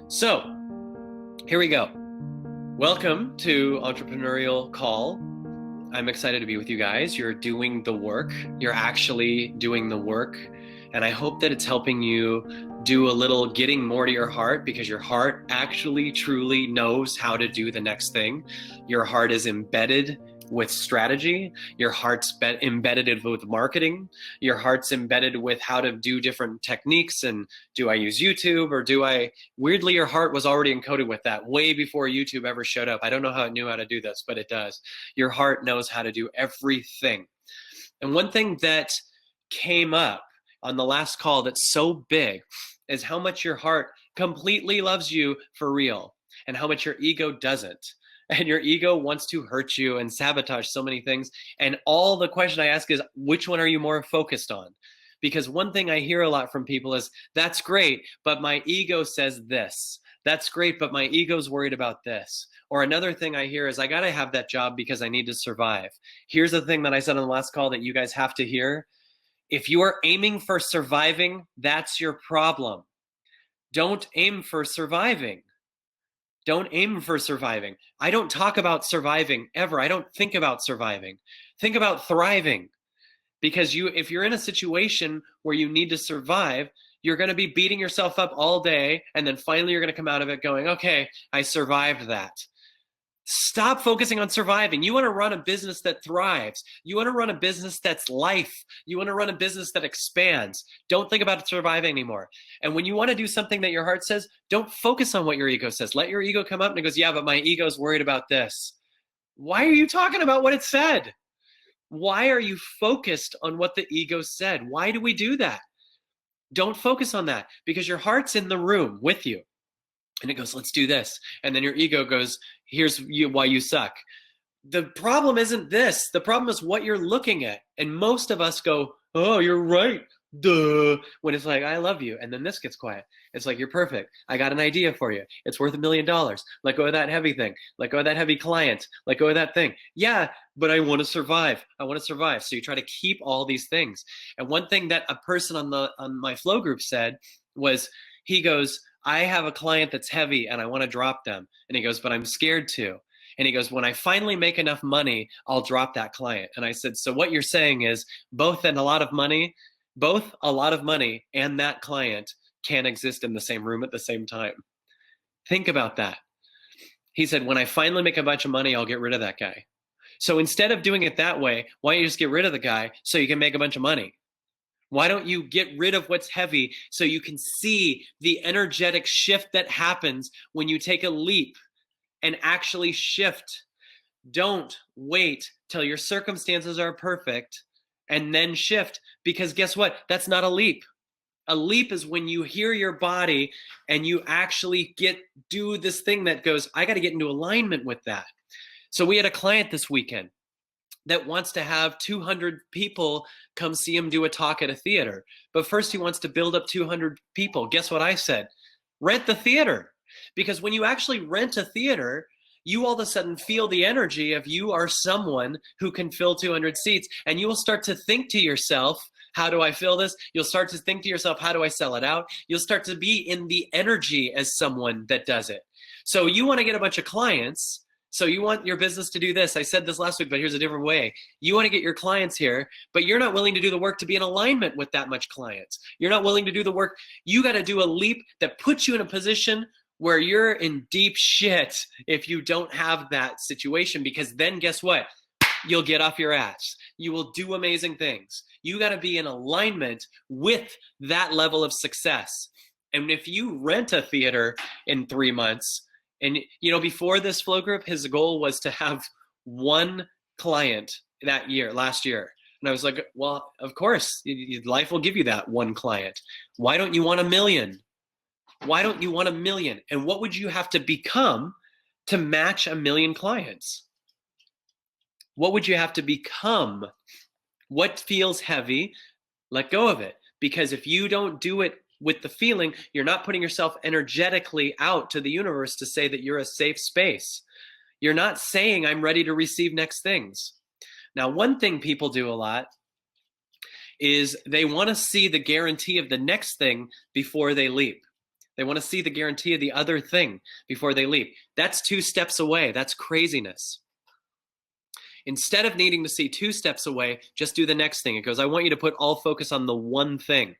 So, here we go. Welcome to Entrepreneurial Call. I'm excited to be with you guys. You're doing the work. You're actually doing the work. And I hope that it's helping you do a little getting more to your heart, because your heart actually truly knows how to do the next thing. Your heart is embedded with strategy. Your heart's embedded with marketing. Your heart's embedded with how to do different techniques. And do I use YouTube or do I? Weirdly, your heart was already encoded with that way before YouTube ever showed up. I don't know how it knew how to do this, but it does. Your heart knows how to do everything. And one thing that came up on the last call that's so big is how much your heart completely loves you for real and how much your ego doesn't. And your ego wants to hurt you and sabotage so many things. And all the question I ask is, which one are you more focused on? Because one thing I hear a lot from people is, that's great, but my ego says this. That's great, but my ego's worried about this. Or another thing I hear is, I got to have that job because I need to survive. Here's the thing that I said on the last call that you guys have to hear. If you are aiming for surviving, that's your problem. Don't aim for surviving. Don't aim for surviving. I don't talk about surviving ever. I don't think about surviving. Think about thriving. Because if you're in a situation where you need to survive, you're going to be beating yourself up all day, and then finally you're going to come out of it going, okay, I survived that. Stop focusing on surviving. You want to run a business that thrives. You want to run a business that's life. You want to run a business that expands. Don't think about surviving anymore. And when you want to do something that your heart says, don't focus on what your ego says. Let your ego come up and it goes, yeah, but my ego's worried about this. Why are you talking about what it said? Why are you focused on what the ego said? Why do we do that? Don't focus on that, because your heart's in the room with you. And it goes, let's do this. And then your ego goes, here's why you suck. The problem isn't this. The problem is what you're looking at. And most of us go, oh, you're right. Duh. When it's like, I love you. And then this gets quiet. It's like, you're perfect. I got an idea for you. It's worth $1 million. Let go of that heavy thing. Let go of that heavy client. Let go of that thing. Yeah, but I want to survive. I want to survive. So you try to keep all these things. And one thing that a person on my flow group said was, he goes, I have a client that's heavy and I want to drop them. And he goes, but I'm scared to. And he goes, when I finally make enough money, I'll drop that client. And I said, so what you're saying is both a lot of money and that client can't exist in the same room at the same time. Think about that. He said, when I finally make a bunch of money, I'll get rid of that guy. So instead of doing it that way, why don't you just get rid of the guy so you can make a bunch of money? Why don't you get rid of what's heavy so you can see the energetic shift that happens when you take a leap and actually shift? Don't wait till your circumstances are perfect and then shift, because guess what? That's not a leap. A leap is when you hear your body and you actually do this thing that goes, I got to get into alignment with that. So we had a client this weekend that wants to have 200 people come see him do a talk at a theater. But first he wants to build up 200 people. Guess what I said? Rent the theater. Because when you actually rent a theater, you all of a sudden feel the energy of you are someone who can fill 200 seats. And you will start to think to yourself, how do I fill this? You'll start to think to yourself, how do I sell it out? You'll start to be in the energy as someone that does it. So you want to get a bunch of clients. So you want your business to do this. I said this last week, but here's a different way. You want to get your clients here, but you're not willing to do the work to be in alignment with that much clients. You're not willing to do the work. You got to do a leap that puts you in a position where you're in deep shit if you don't have that situation, because then guess what? You'll get off your ass. You will do amazing things. You got to be in alignment with that level of success. And if you rent a theater in 3 months, and before this flow group, his goal was to have one client last year. And I was like, well, of course, life will give you that one client. Why don't you want 1 million? Why don't you want 1 million? And what would you have to become to match 1 million clients? What would you have to become? What feels heavy? Let go of it. Because if you don't do it with the feeling, you're not putting yourself energetically out to the universe to say that you're a safe space. You're not saying, I'm ready to receive next things. Now, one thing people do a lot is they want to see the guarantee of the next thing before they leap. They want to see the guarantee of the other thing before they leave. That's 2 steps away. That's craziness. Instead of needing to see 2 steps away, just do the next thing. It goes, I want you to put all focus on the one thing.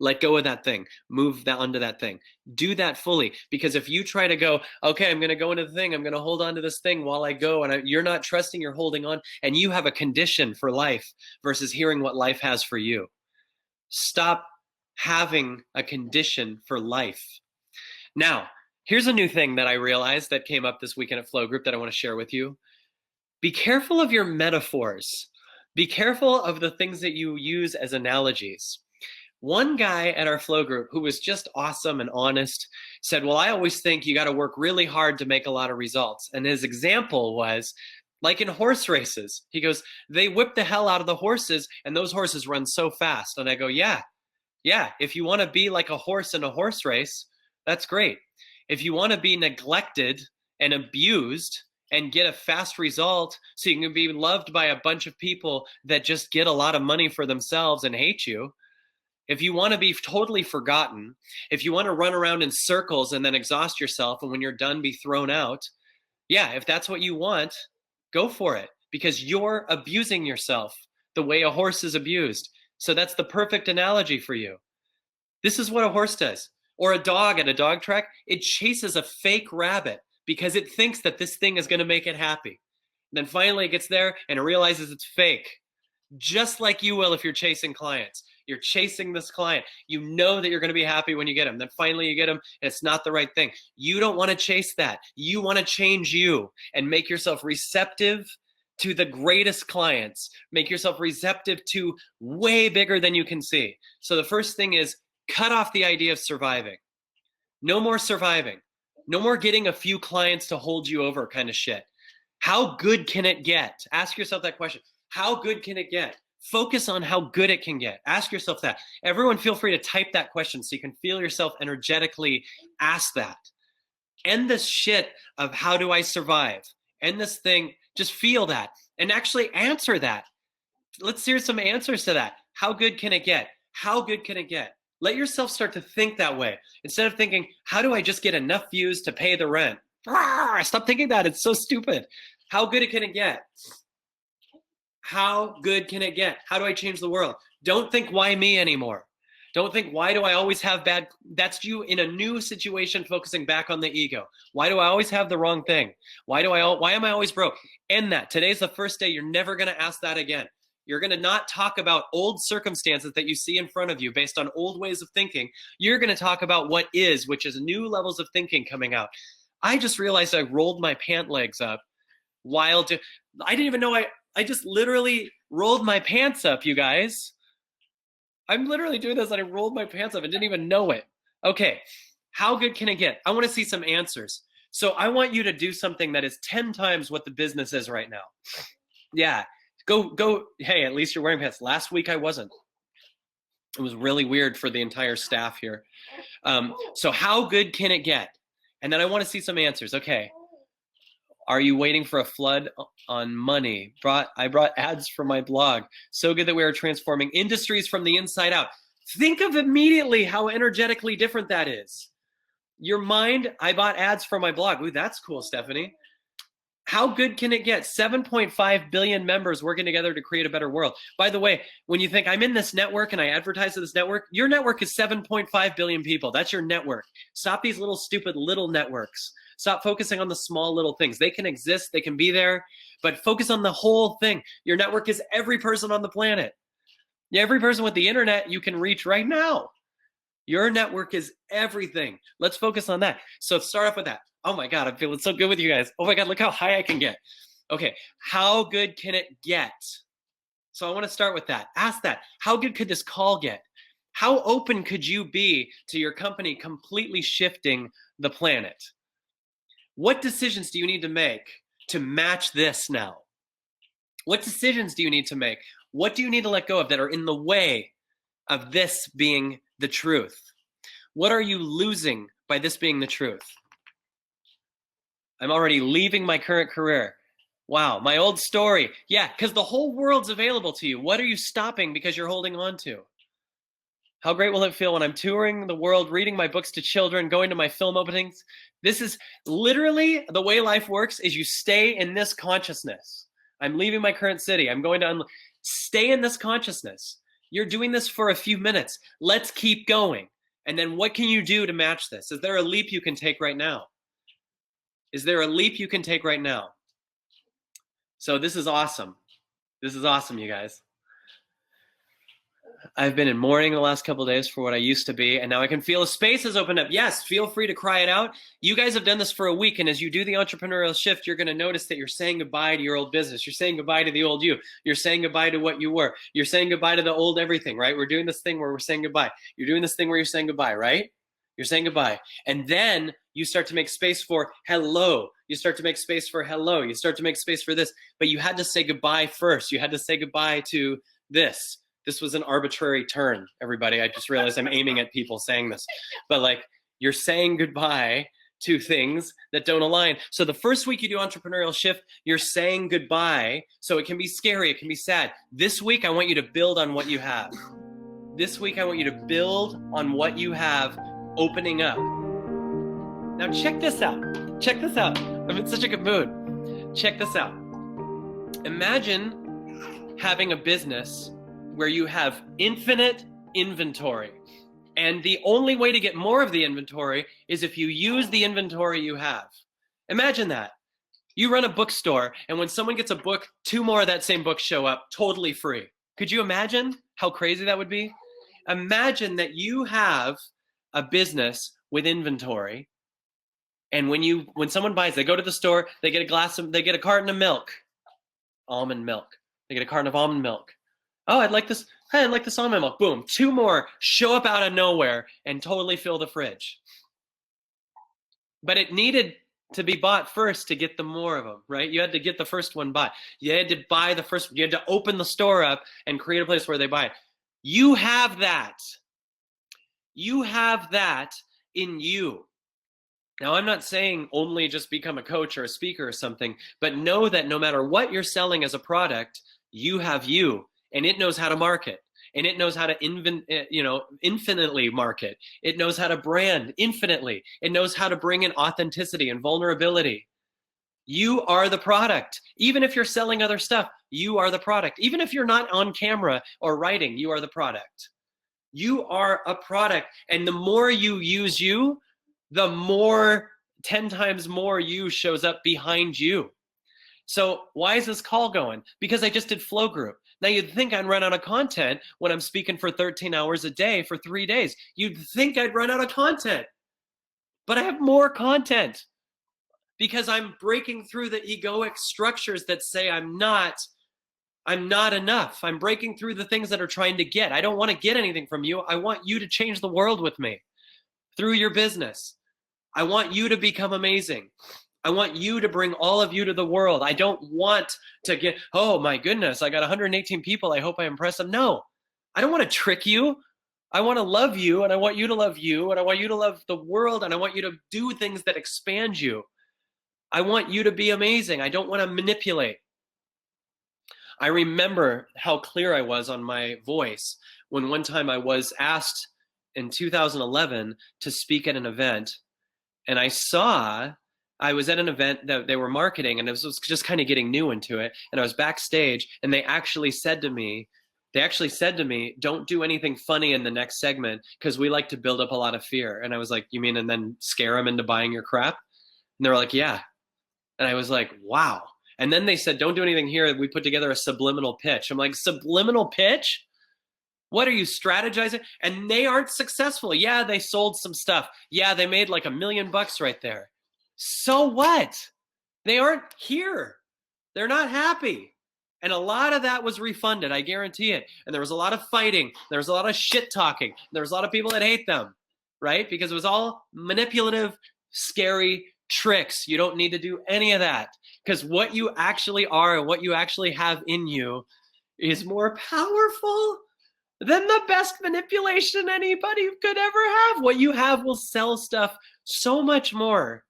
Let go of that thing. Move that onto that thing. Do that fully. Because if you try to go, okay, I'm going to go into the thing. I'm going to hold on to this thing while I go. And you're not trusting, you're holding on. And you have a condition for life versus hearing what life has for you. Stop having a condition for life. Now, here's a new thing that I realized that came up this weekend at Flow Group that I want to share with you. Be careful of your metaphors. Be careful of the things that you use as analogies. One guy at our Flow Group who was just awesome and honest said, well, I always think you got to work really hard to make a lot of results. And his example was like in horse races. He goes, they whip the hell out of the horses and those horses run so fast. And I go, yeah, if you want to be like a horse in a horse race, that's great. If you want to be neglected and abused and get a fast result so you can be loved by a bunch of people that just get a lot of money for themselves and hate you, if you want to be totally forgotten, if you want to run around in circles and then exhaust yourself and when you're done be thrown out, yeah, if that's what you want, go for it because you're abusing yourself the way a horse is abused. So that's the perfect analogy for you. This is what a horse does. Or a dog at a dog track, it chases a fake rabbit because it thinks that this thing is going to make it happy. And then finally it gets there and it realizes it's fake. Just like you will if you're chasing clients. You're chasing this client. You know that you're going to be happy when you get them. Then finally you get them and it's not the right thing. You don't want to chase that. You want to change you and make yourself receptive to the greatest clients. Make yourself receptive to way bigger than you can see. So the first thing is cut off the idea of surviving. No more surviving. No more getting a few clients to hold you over kind of shit. How good can it get? Ask yourself that question. How good can it get? Focus on how good it can get. Ask yourself that. Everyone feel free to type that question so you can feel yourself energetically ask that. End this shit of how do I survive? End this thing, just feel that and actually answer that. Let's hear some answers to that. How good can it get? How good can it get? Let yourself start to think that way. Instead of thinking, how do I just get enough views to pay the rent? Stop thinking that. It's so stupid. How good can it get? How good can it get? How do I change the world? Don't think why me anymore. Don't think why do I always have bad. That's you in a new situation focusing back on the ego. Why do I always have the wrong thing? Why am I always broke? End that. Today's the first day. You're never going to ask that again. You're going to not talk about old circumstances that you see in front of you based on old ways of thinking. You're going to talk about what is, which is new levels of thinking coming out. I just realized I rolled my pant legs up I didn't even know I just literally rolled my pants up, you guys. I'm literally doing this and I rolled my pants up and didn't even know it. Okay, how good can it get? I want to see some answers. So I want you to do something that is 10 times what the business is right now. Yeah, go. Hey, at least you're wearing pants. Last week I wasn't. It was really weird for the entire staff here. So how good can it get? And then I want to see some answers. Okay. Are you waiting for a flood on money? I brought ads for my blog. So good that we are transforming industries from the inside out. Think of immediately how energetically different that is. Your mind, I bought ads for my blog. Ooh, that's cool, Stephanie. How good can it get? 7.5 billion members working together to create a better world. By the way, when you think I'm in this network and I advertise to this network, your network is 7.5 billion people. That's your network. Stop these little stupid little networks. Stop focusing on the small little things. They can exist, they can be there, but focus on the whole thing. Your network is every person on the planet. Every person with the internet you can reach right now. Your network is everything. Let's focus on that. So start off with that. Oh my God, I'm feeling so good with you guys. Oh my God, look how high I can get. Okay, how good can it get? So I want to start with that. Ask that. How good could this call get? How open could you be to your company completely shifting the planet? What decisions do you need to make to match this now? What decisions do you need to make? What do you need to let go of that are in the way of this being the truth? What are you losing by this being the truth? I'm already leaving my current career. Wow, my old story. Yeah, because the whole world's available to you. What are you stopping because you're holding on to? How great will it feel when I'm touring the world, reading my books to children, going to my film openings? This is literally the way life works is you stay in this consciousness. I'm leaving my current city. I'm going to stay in this consciousness. You're doing this for a few minutes. Let's keep going. And then what can you do to match this? Is there a leap you can take right now? Is there a leap you can take right now? So this is awesome. This is awesome, you guys. I've been in mourning the last couple of days for what I used to be, and now I can feel a space has opened up. Yes, feel free to cry it out. You guys have done this for a week, and as you do the entrepreneurial shift, you're going to notice that you're saying goodbye to your old business. You're saying goodbye to the old you. You're saying goodbye to what you were. You're saying goodbye to the old everything, right? We're doing this thing where we're saying goodbye. You're doing this thing where you're saying goodbye, right? You're saying goodbye. And then you start to make space for hello. You start to make space for hello. You start to make space for this. But you had to say goodbye first. You had to say goodbye to this. This was an arbitrary turn, everybody. I just realized I'm aiming at people saying this. But like, you're saying goodbye to things that don't align. So the first week you do entrepreneurial shift, you're saying goodbye. So it can be scary, it can be sad. This week, I want you to build on what you have. This week, I want you to build on what you have opening up. Now check this out. Check this out. I'm in such a good mood. Check this out. Imagine having a business where you have infinite inventory. And the only way to get more of the inventory is if you use the inventory you have. Imagine that. You run a bookstore, and when someone gets a book, 2 more of that same book show up totally free. Could you imagine how crazy that would be? Imagine that you have a business with inventory, and when someone buys, they go to the store, they get a carton of milk, almond milk. They get a carton of almond milk. Oh, I'd like this almond milk. Boom, 2 more show up out of nowhere and totally fill the fridge. But it needed to be bought first to get the more of them, right? You had to get the first one bought. You had to buy the first one. You had to open the store up and create a place where they buy it. You have that. You have that in you. Now, I'm not saying only just become a coach or a speaker or something, but know that no matter what you're selling as a product, you have you. And it knows how to market, and it knows how to infinitely market. It knows how to brand infinitely. It knows how to bring in authenticity and vulnerability. You are the product. Even if you're selling other stuff, you are the product. Even if you're not on camera or writing, you are the product. You are a product. And the more you use you, the more 10 times more you shows up behind you. So why is this call going? Because I just did Flow Group. Now you'd think I'd run out of content when I'm speaking for 13 hours a day for 3 days. You'd think I'd run out of content, but I have more content because I'm breaking through the egoic structures that say I'm not enough. I'm breaking through the things that are trying to get. I don't want to get anything from you. I want you to change the world with me through your business. I want you to become amazing. I want you to bring all of you to the world. I don't want to get, oh my goodness, I got 118 people. I hope I impress them. No, I don't want to trick you. I want to love you, and I want you to love you, and I want you to love the world, and I want you to do things that expand you. I want you to be amazing. I don't want to manipulate. I remember how clear I was on my voice when one time I was asked in 2011 to speak at an event, and I was at an event that they were marketing, and I was just kind of getting new into it. And I was backstage, and they actually said to me, don't do anything funny in the next segment because we like to build up a lot of fear. And I was like, you mean and then scare them into buying your crap? And they were like, yeah. And I was like, wow. And then they said, don't do anything here. We put together a subliminal pitch. I'm like, subliminal pitch? What are you strategizing? And they aren't successful. Yeah, they sold some stuff. Yeah, they made like $1 million right there. So what? They aren't here. They're not happy. And a lot of that was refunded, I guarantee it. And there was a lot of fighting. There was a lot of shit talking. There was a lot of people that hate them, right? Because it was all manipulative, scary tricks. You don't need to do any of that. Because what you actually are and what you actually have in you is more powerful than the best manipulation anybody could ever have. What you have will sell stuff so much more,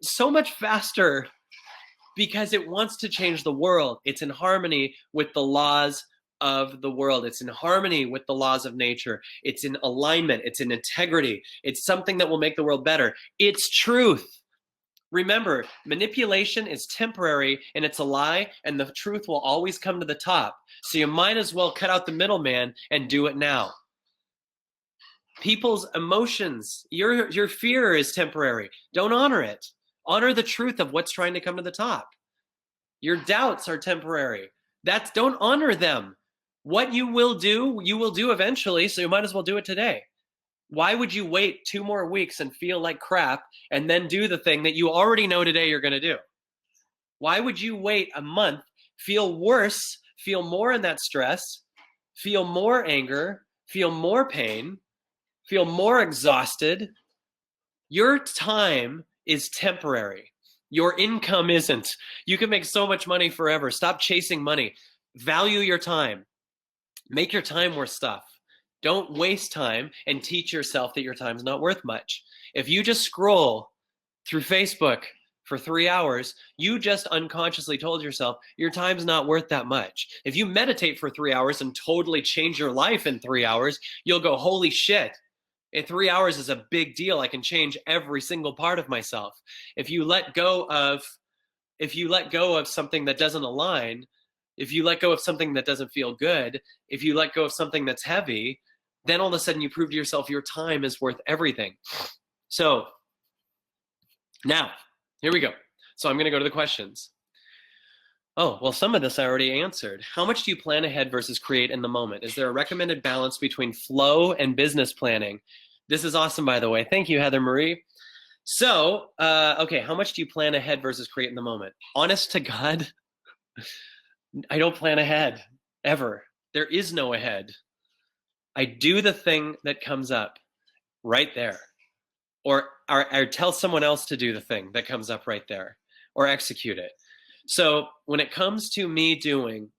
so much faster, because it wants to change the world. It's in harmony with the laws of the world. It's in harmony with the laws of nature. It's in alignment. It's in integrity. It's something that will make the world better. It's truth. Remember, manipulation is temporary and it's a lie, and the truth will always come to the top. So you might as well cut out the middleman and do it now. People's emotions, your fear is temporary. Don't honor it. Honor the truth of what's trying to come to the top. Your doubts are temporary. Don't honor them. What you will do eventually, so you might as well do it today. Why would you wait 2 more weeks and feel like crap and then do the thing that you already know today you're going to do? Why would you wait a month, feel worse, feel more in that stress, feel more anger, feel more pain, feel more exhausted? Your time is temporary. Your income isn't. You can make so much money forever. Stop chasing money. Value your time. Make your time worth stuff. Don't waste time and teach yourself that your time's not worth much. If you just scroll through Facebook for 3 hours, you just unconsciously told yourself your time's not worth that much. If you meditate for 3 hours and totally change your life in 3 hours, you'll go, holy shit. In 3 hours is a big deal. I can change every single part of myself. If you let go of something that doesn't align, if you let go of something that doesn't feel good, if you let go of something that's heavy, then all of a sudden you prove to yourself your time is worth everything. So now, here we go. So I'm going to go to the questions. Oh, well, some of this I already answered. How much do you plan ahead versus create in the moment? Is there a recommended balance between flow and business planning? This is awesome, by the way. Thank you, Heather Marie. So, okay, how much do you plan ahead versus create in the moment? Honest to God, I don't plan ahead, ever. There is no ahead. I do the thing that comes up right there. Or tell someone else to do the thing that comes up right there. Or execute it. So when it comes to me doing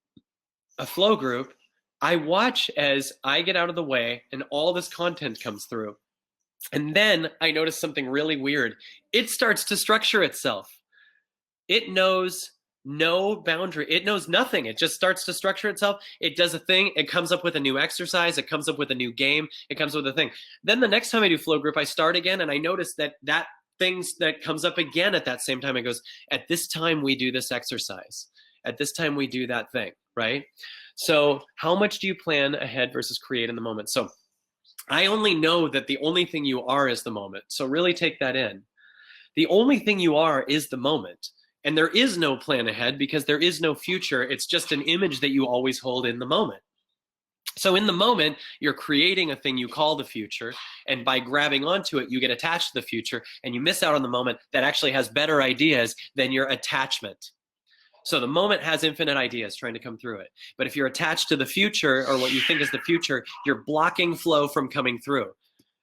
a flow group, I watch as I get out of the way and all this content comes through. And then I notice something really weird. It starts to structure itself. It knows no boundary. It knows nothing. It just starts to structure itself. It does a thing. It comes up with a new exercise. It comes up with a new game. It comes with a thing. Then the next time I do flow group, I start again and I notice that things that comes up again at that same time. It goes, at this time we do this exercise. At this time we do that thing, right? So how much do you plan ahead versus create in the moment? So I only know that the only thing you are is the moment. So really take that in. The only thing you are is the moment. And there is no plan ahead because there is no future. It's just an image that you always hold in the moment. So in the moment, you're creating a thing you call the future. And by grabbing onto it, you get attached to the future and you miss out on the moment that actually has better ideas than your attachment. So the moment has infinite ideas trying to come through it. But if you're attached to the future or what you think is the future, you're blocking flow from coming through.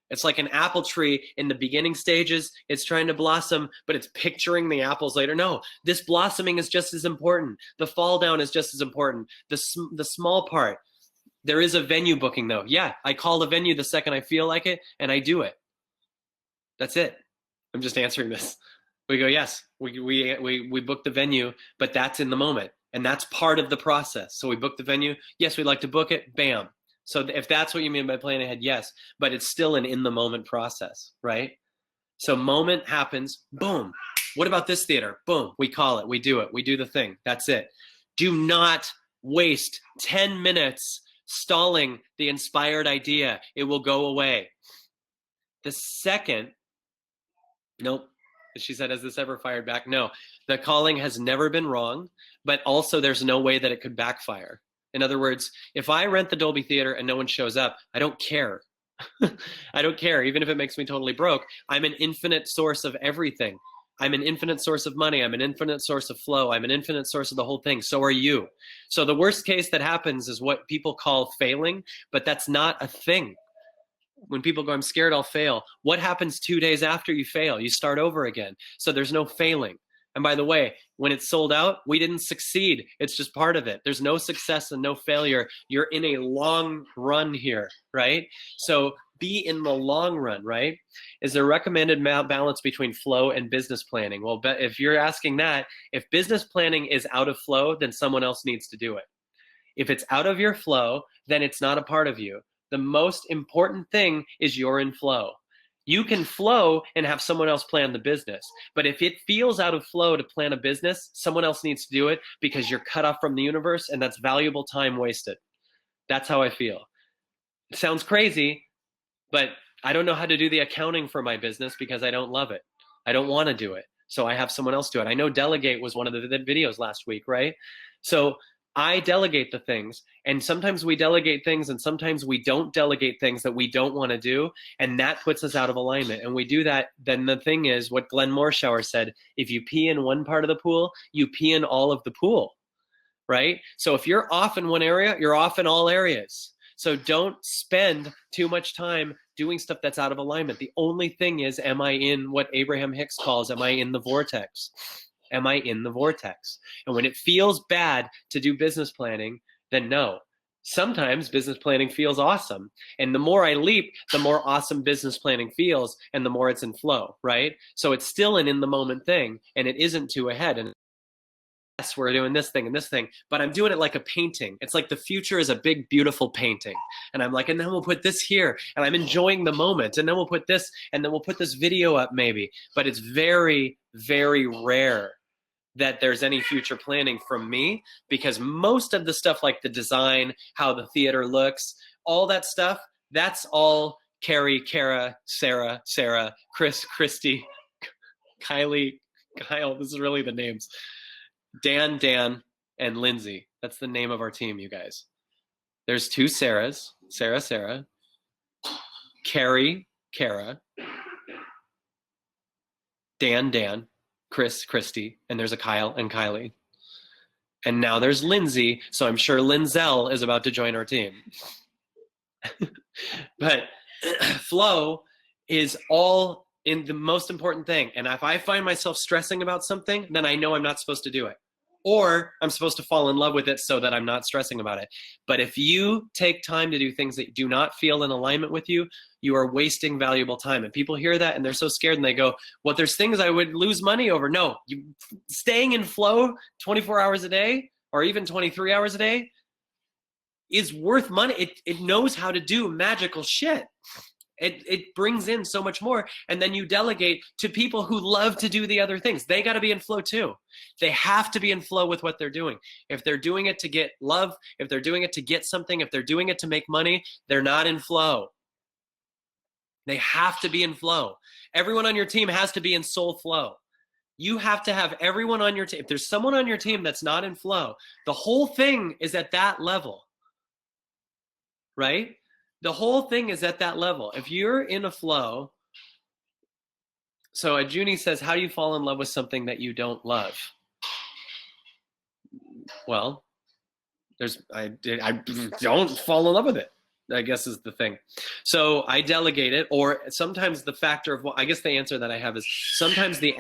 It's like an apple tree in the beginning stages. It's trying to blossom, but it's picturing the apples later. No, this blossoming is just as important. The fall down is just as important. The small part. There is a venue booking though. Yeah, I call the venue the second I feel like it and I do it. That's it. I'm just answering this. We go, yes, we booked the venue, but that's in the moment. And that's part of the process. So we booked the venue. Yes, we'd like to book it. Bam. So if that's what you mean by planning ahead, yes, but it's still an in-the-moment process, right? So moment happens, boom. What about this theater? Boom, we call it, we do the thing, that's it. Do not waste 10 minutes stalling the inspired idea. It will go away. The second, nope, she said, has this ever fired back? No, the calling has never been wrong, but also there's no way that it could backfire. In other words, if I rent the Dolby Theater and no one shows up, I don't care. I don't care, even if it makes me totally broke. I'm an infinite source of everything. I'm an infinite source of money. I'm an infinite source of flow. I'm an infinite source of the whole thing. So are you. So the worst case that happens is what people call failing, but that's not a thing. When people go, I'm scared I'll fail. What happens 2 days after you fail? You start over again. So there's no failing. And by the way, when it's sold out, we didn't succeed. It's just part of it. There's no success and no failure. You're in a long run here, right? So be in the long run, right? Is there a recommended balance between flow and business planning? Well, if you're asking that, if business planning is out of flow, then someone else needs to do it. If it's out of your flow, then it's not a part of you. The most important thing is you're in flow. You can flow and have someone else plan the business. But if it feels out of flow to plan a business, someone else needs to do it because you're cut off from the universe, and that's valuable time wasted. That's how I feel. It sounds crazy, but I don't know how to do the accounting for my business because I don't love it. I don't want to do it. So I have someone else do it. I know delegate was one of the videos last week, right? So I delegate the things, and sometimes we delegate things and sometimes we don't delegate things that we don't want to do, and that puts us out of alignment. And we do that, then the thing is what Glenn Morshower said, if you pee in one part of the pool, you pee in all of the pool, right? So if you're off in one area, you're off in all areas. So don't spend too much time doing stuff that's out of alignment. The only thing is, am I in what Abraham Hicks calls, am I in the vortex? Am I in the vortex? And when it feels bad to do business planning, then no. Sometimes business planning feels awesome. And the more I leap, the more awesome business planning feels, and the more it's in flow, right? So it's still an in the moment thing, and it isn't too ahead. And yes, we're doing this thing and this thing, but I'm doing it like a painting. It's like the future is a big, beautiful painting. And I'm like, and then we'll put this here, and I'm enjoying the moment. And then we'll put this, and then we'll put this video up maybe. But it's very, very rare that there's any future planning from me, because most of the stuff like the design, how the theater looks, all that stuff, that's all Carrie, Kara, Sarah, Chris, Christy, Kylie, Kyle, this is really the names. Dan, and Lindsay. That's the name of our team, you guys. There's 2 Sarahs, Sarah, Carrie, Kara, Dan, Chris, Christy, and there's a Kyle and Kylie. And now there's Lindsay, so I'm sure Lindsell is about to join our team. But flow is all in the most important thing. And if I find myself stressing about something, then I know I'm not supposed to do it. Or I'm supposed to fall in love with it so that I'm not stressing about it. But if you take time to do things that do not feel in alignment with you, you are wasting valuable time. And people hear that and they're so scared and they go, well, there's things I would lose money over. No, staying in flow 24 hours a day or even 23 hours a day is worth money. It knows how to do magical shit. It brings in so much more. And then you delegate to people who love to do the other things. They got to be in flow too. They have to be in flow with what they're doing. If they're doing it to get love, if they're doing it to get something, if they're doing it to make money, they're not in flow. They have to be in flow. Everyone on your team has to be in soul flow. You have to have everyone on your team. If there's someone on your team that's not in flow, the whole thing is at that level, right? The whole thing is at that level. If you're in a flow, so Junie says, how do you fall in love with something that you don't love? Well, I don't fall in love with it, I guess is the thing. So I delegate it, or sometimes the factor of I guess the answer that I have is sometimes the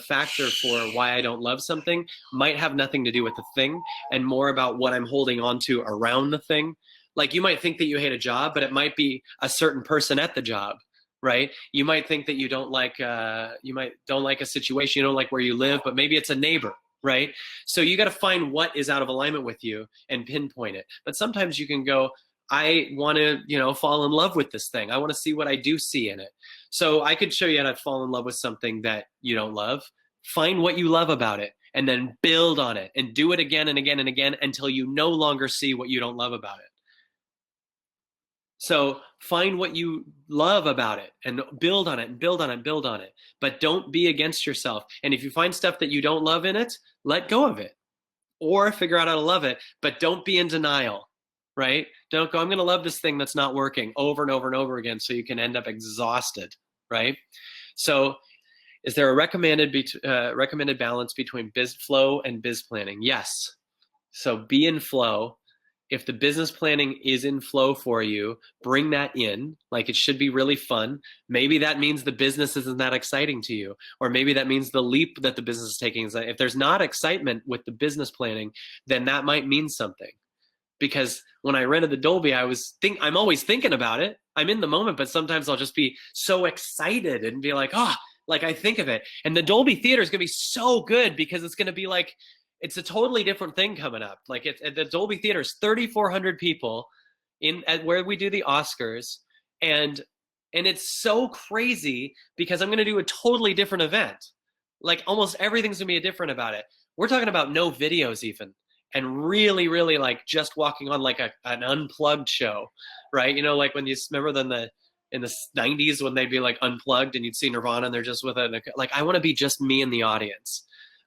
factor for why I don't love something might have nothing to do with the thing and more about what I'm holding on to around the thing. Like you might think that you hate a job, but it might be a certain person at the job, right? You might think that you don't like a situation, you don't like where you live, but maybe it's a neighbor, right? So you got to find what is out of alignment with you and pinpoint it. But sometimes you can go, I want to, fall in love with this thing. I want to see what I do see in it. So I could show you how to fall in love with something that you don't love. Find what you love about it and then build on it and do it again and again and again until you no longer see what you don't love about it. So find what you love about it and build on it and build on it and build on it. But don't be against yourself. And if you find stuff that you don't love in it, let go of it or figure out how to love it. But don't be in denial, right? Don't go, I'm going to love this thing that's not working over and over and over again so you can end up exhausted, right? So is there a recommended balance between biz flow and biz planning? Yes. So be in flow. If the business planning is in flow for you, bring that in. Like it should be really fun. Maybe that means the business isn't that exciting to you. Or maybe that means the leap that the business is taking. If there's not excitement with the business planning, then that might mean something. Because when I rented the Dolby, I'm always thinking about it. I'm in the moment, but sometimes I'll just be so excited and be like, like I think of it. And the Dolby Theater is going to be so good because it's going to be like, it's a totally different thing coming up. Like it's at the Dolby Theater's 3,400 people in at where we do the Oscars, and it's so crazy because I'm going to do a totally different event. Like almost everything's going to be different about it. We're talking about no videos even, and really, really like just walking on like an unplugged show, right? You know, like when you remember then in the 90s when they'd be like unplugged and you'd see Nirvana and they're just with it. Like I want to be just me in the audience.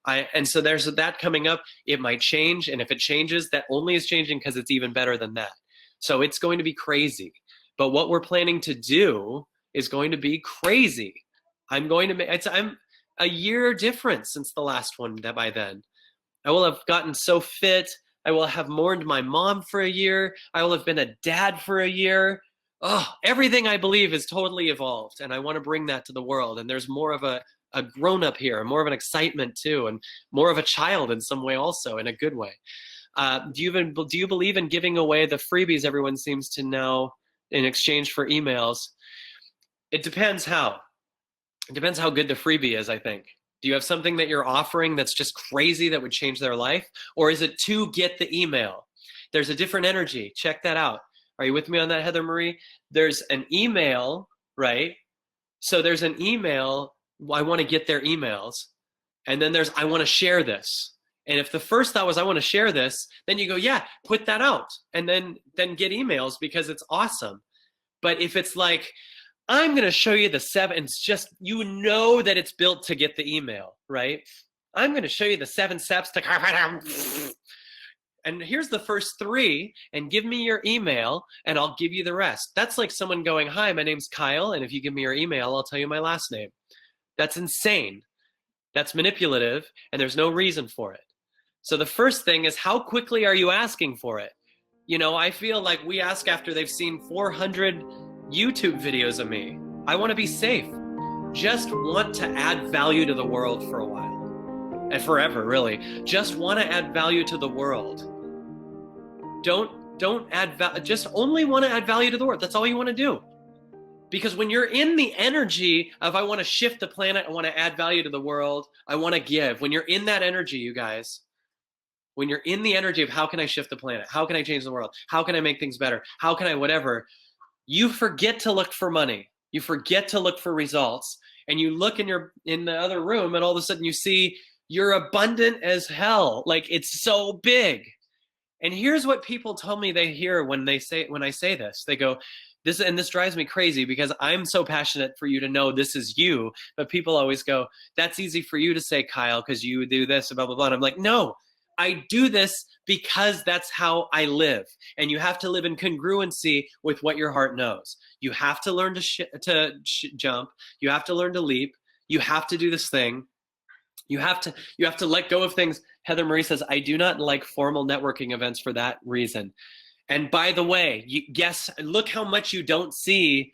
And so there's that coming up. It might change, and if it changes, that only is changing because it's even better than that. So it's going to be crazy. But what we're planning to do is going to be crazy. I'm going to make I'm a year difference since the last one. That by then I will have gotten so fit. I will have mourned my mom for a year. I will have been a dad for a year. Oh, everything I believe is totally evolved, and I want to bring that to the world. And there's more of a grown-up here, more of an excitement too, and more of a child in some way also, in a good way. Do you believe in giving away the freebies everyone seems to know in exchange for emails? It depends how. It depends how good the freebie is, I think. Do you have something that you're offering that's just crazy that would change their life? Or is it to get the email? There's a different energy. Check that out. Are you with me on that, Heather Marie? There's an email, right? So there's an email, I want to get their emails. And then there's, I want to share this. And if the first thought was, I want to share this, then you go, yeah, put that out. And then get emails because it's awesome. But if it's like, I'm going to show you the 7, it's just, you know that it's built to get the email, right? I'm going to show you the 7 steps to, and here's the first 3, and give me your email, and I'll give you the rest. That's like someone going, hi, my name's Kyle, and if you give me your email, I'll tell you my last name. That's insane. That's manipulative, and there's no reason for it. So the first thing is, how quickly are you asking for it? You know, I feel like we ask after they've seen 400 YouTube videos of me. I want to be safe. Just want to add value to the world for a while. And forever, really. Just want to add value to the world. Don't add value. Just only want to add value to the world. That's all you want to do. Because when you're in the energy of I want to shift the planet, I want to add value to the world, I want to give. When you're in that energy, you guys, when you're in the energy of how can I shift the planet? How can I change the world? How can I make things better? How can I whatever? You forget to look for money. You forget to look for results. And you look in the other room and all of a sudden you see you're abundant as hell. Like it's so big. And here's what people tell me they hear when I say this. They go, this drives me crazy because I'm so passionate for you to know this is you. But people always go, that's easy for you to say, Kyle, because you do this, blah, blah, blah. And I'm like, no, I do this because that's how I live. And you have to live in congruency with what your heart knows. You have to learn to jump. You have to learn to leap. You have to do this thing. You have to let go of things. Heather Marie says, I do not like formal networking events for that reason. And by the way, guess, look how much you don't see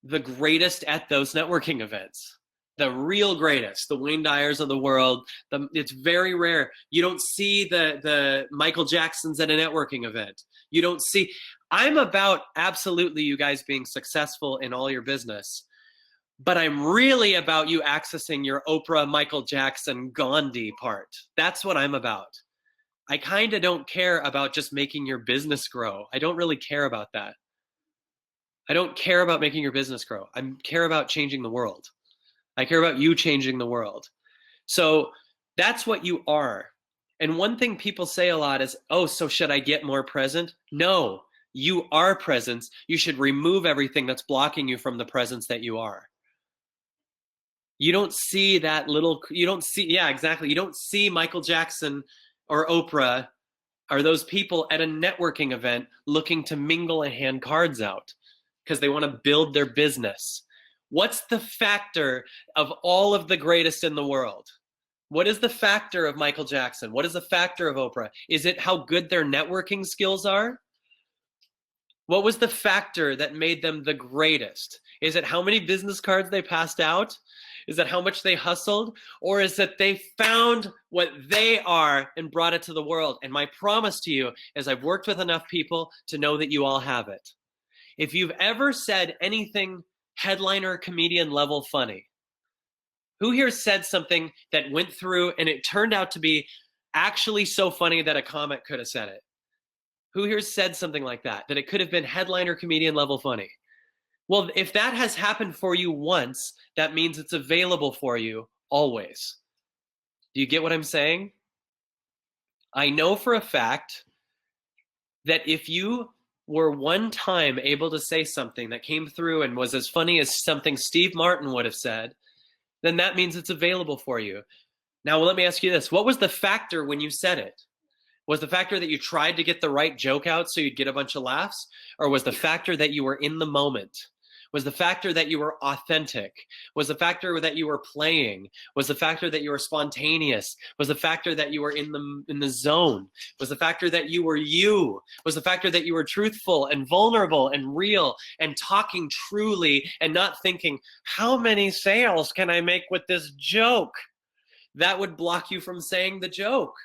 the greatest at those networking events. The real greatest, the Wayne Dyers of the world. It's very rare. You don't see the Michael Jacksons at a networking event. You don't see. I'm about absolutely you guys being successful in all your business. But I'm really about you accessing your Oprah, Michael Jackson, Gandhi part. That's what I'm about. I kind of don't care about just making your business grow. I don't really care about that. I don't care about making your business grow. I care about changing the world. I care about you changing the world. So that's what you are. And one thing people say a lot is, oh, so should I get more present? No, you are presence. You should remove everything that's blocking you from the presence that you are. You don't see yeah, exactly. You don't see Michael Jackson or Oprah or those people at a networking event looking to mingle and hand cards out because they want to build their business. What's the factor of all of the greatest in the world? What is the factor of Michael Jackson? What is the factor of Oprah? Is it how good their networking skills are? What was the factor that made them the greatest? Is it how many business cards they passed out? Is it how much they hustled? Or is it they found what they are and brought it to the world? And my promise to you is I've worked with enough people to know that you all have it. If you've ever said anything headliner comedian level funny, who here said something that went through and it turned out to be actually so funny that a comic could have said it? Who here said something like that it could have been headliner comedian level funny? Well, if that has happened for you once, that means it's available for you always. Do you get what I'm saying? I know for a fact that if you were one time able to say something that came through and was as funny as something Steve Martin would have said, then that means it's available for you. Now, let me ask you this. What was the factor when you said it? Was the factor that you tried to get the right joke out so you'd get a bunch of laughs? Or was the factor that you were in the moment? Was the factor that you were authentic? Was the factor that you were playing? Was the factor that you were spontaneous? Was the factor that you were in the zone? Was the factor that you were you? Was the factor that you were truthful and vulnerable and real and talking truly and not thinking, how many sales can I make with this joke? That would block you from saying the joke,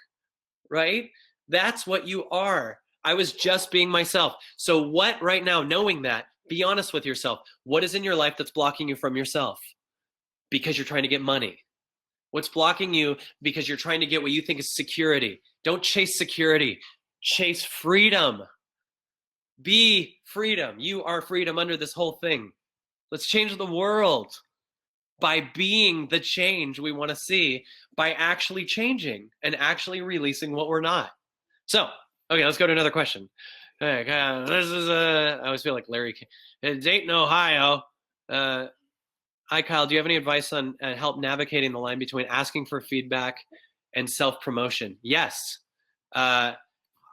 right? That's what you are. I was just being myself. So what right now, knowing that, be honest with yourself. What is in your life that's blocking you from yourself? Because you're trying to get money. What's blocking you because you're trying to get what you think is security? Don't chase security. Chase freedom. Be freedom. You are freedom under this whole thing. Let's change the world by being the change we want to see, by actually changing and actually releasing what we're not. So, okay, let's go to another question. Hey, this is I always feel like Larry. Dayton, Ohio. Hi, Kyle. Do you have any advice on help navigating the line between asking for feedback and self-promotion? Yes. I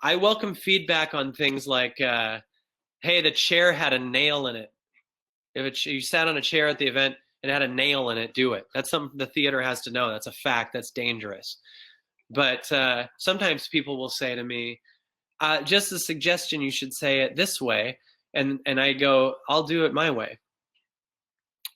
welcome feedback on things like, hey, the chair had a nail in it. If you sat on a chair at the event and had a nail in it, do it. That's something the theater has to know. That's a fact. That's dangerous. But sometimes people will say to me, just a suggestion, you should say it this way. And I go, I'll do it my way.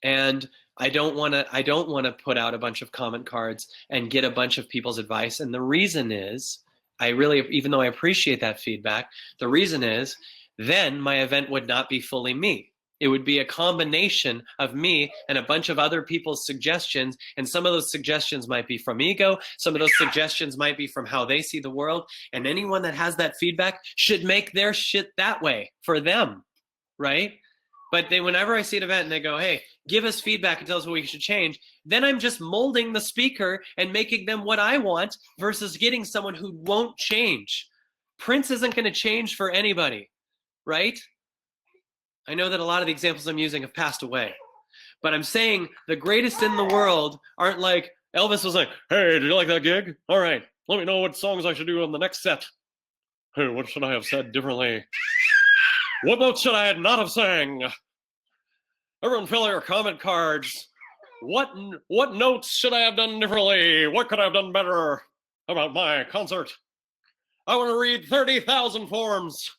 And I don't want to put out a bunch of comment cards and get a bunch of people's advice. And the reason is, even though I appreciate that feedback, the reason is then my event would not be fully me. It would be a combination of me and a bunch of other people's suggestions. And some of those suggestions might be from ego. Some of those suggestions might be from how they see the world. And anyone that has that feedback should make their shit that way for them, right? But whenever I see an event and they go, hey, give us feedback and tell us what we should change, then I'm just molding the speaker and making them what I want versus getting someone who won't change. Prince isn't going to change for anybody, right? I know that a lot of the examples I'm using have passed away, but I'm saying the greatest in the world aren't like Elvis was like, hey, did you like that gig? All right, let me know what songs I should do on the next set. Hey, what should I have said differently? What notes should I not have sang? Everyone fill your comment cards. What notes should I have done differently? What could I have done better about my concert? I want to read 30,000 forms.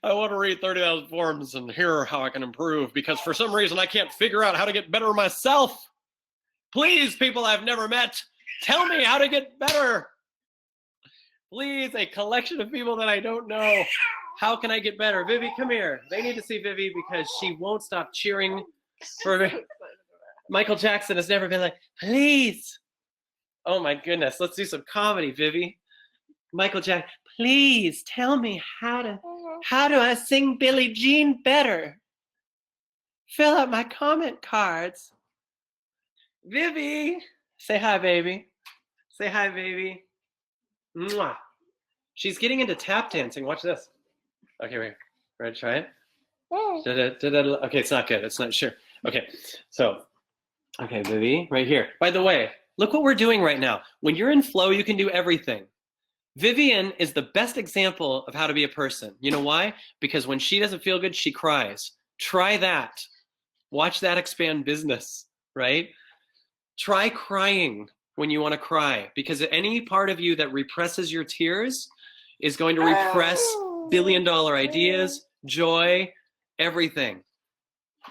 I want to read 30,000 forms and hear how I can improve, because for some reason I can't figure out how to get better myself. Please, people I've never met, tell me how to get better. Please, a collection of people that I don't know. How can I get better? Vivi, come here. They need to see Vivi because she won't stop cheering for Michael Jackson has never been like, please. Oh my goodness. Let's do some comedy, Vivi. Michael Jackson, please tell me how do I sing Billie Jean better? Fill out my comment cards. Vivi, say hi, baby. Say hi, baby. Mwah. She's getting into tap dancing. Watch this. Okay, wait. Ready to try it? Okay, it's not good. It's not sure. Okay, so, okay, Vivi, right here. By the way, look what we're doing right now. When you're in flow, you can do everything. Vivian is the best example of how to be a person. You know why? Because when she doesn't feel good, she cries. Try that. Watch that expand business, right? Try crying when you want to cry, because any part of you that represses your tears is going to repress billion-dollar ideas, joy, everything.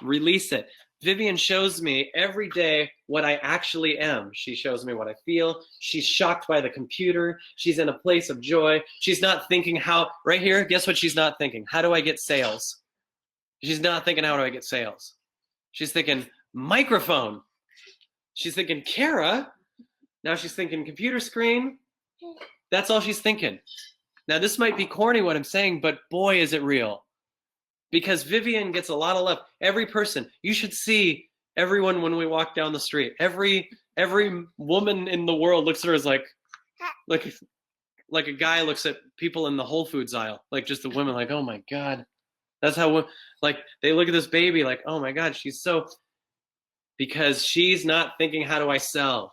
Release it. Vivian shows me every day what I actually am. She shows me what I feel. She's shocked by the computer. She's in a place of joy. She's not thinking how, right here, guess what she's not thinking? How do I get sales? She's not thinking, how do I get sales? She's thinking, microphone. She's thinking, Kara. Now she's thinking computer screen. That's all she's thinking. Now this might be corny what I'm saying, but boy, is it real. Because Vivian gets a lot of love. Every person, you should see everyone when we walk down the street. Every woman in the world looks at her as like a guy looks at people in the Whole Foods aisle, like just the women, like, oh my God. That's how, like, they look at this baby like, oh my God, she's so, because she's not thinking, how do I sell?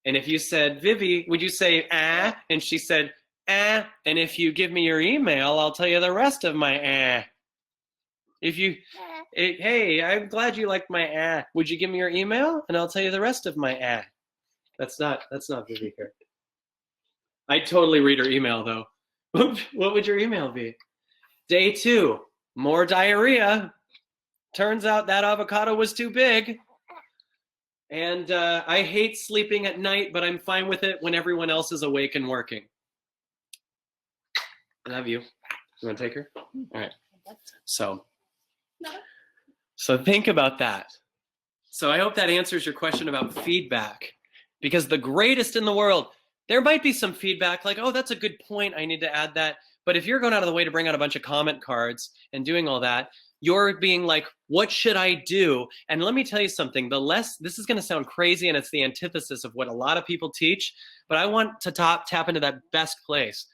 And if you said, Vivi, would you say, ah? And she said, ah. And if you give me your email, I'll tell you the rest of my ah. If you, hey, I'm glad you liked my ah. Would you give me your email? And I'll tell you the rest of my ah. That's not Vivi here. I'd totally read her email though. What would your email be? Day 2, more diarrhea. Turns out that avocado was too big. And I hate sleeping at night, but I'm fine with it when everyone else is awake and working. I love you. You want to take her? All right. So think about that. So I hope that answers your question about feedback. Because the greatest in the world, there might be some feedback like, oh, that's a good point, I need to add that. But if you're going out of the way to bring out a bunch of comment cards and doing all that, you're being like, what should I do? And let me tell you something, this is going to sound crazy and it's the antithesis of what a lot of people teach, but I want to tap into that best place.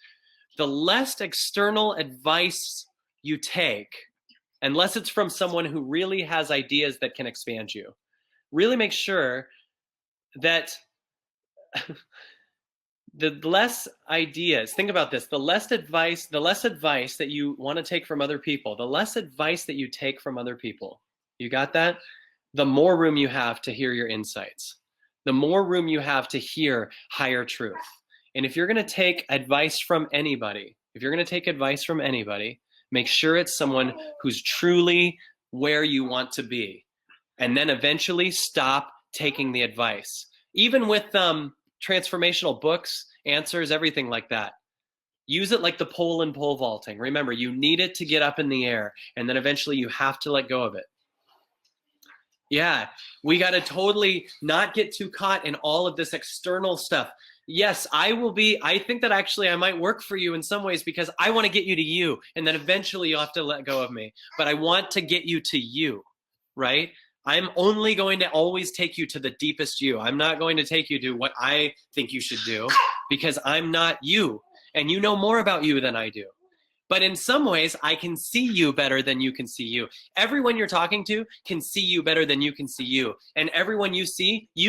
The less external advice you take, unless it's from someone who really has ideas that can expand you, really make sure that the less ideas, think about this, the less advice that you want to take from other people, the less advice that you take from other people, you got that? The more room you have to hear your insights, the more room you have to hear higher truth. And if you're going to take advice from anybody, make sure it's someone who's truly where you want to be. And then eventually stop taking the advice. Even with transformational books, answers, everything like that. Use it like the pole in pole vaulting. Remember, you need it to get up in the air, and then eventually you have to let go of it. Yeah, we got to totally not get too caught in all of this external stuff. Yes, I think that actually I might work for you in some ways because I want to get you to you, and then eventually you'll have to let go of me. But I want to get you to you, right? I'm only going to always take you to the deepest you. I'm not going to take you to what I think you should do because I'm not you. And you know more about you than I do. But in some ways, I can see you better than you can see you. Everyone you're talking to can see you better than you can see you. And everyone you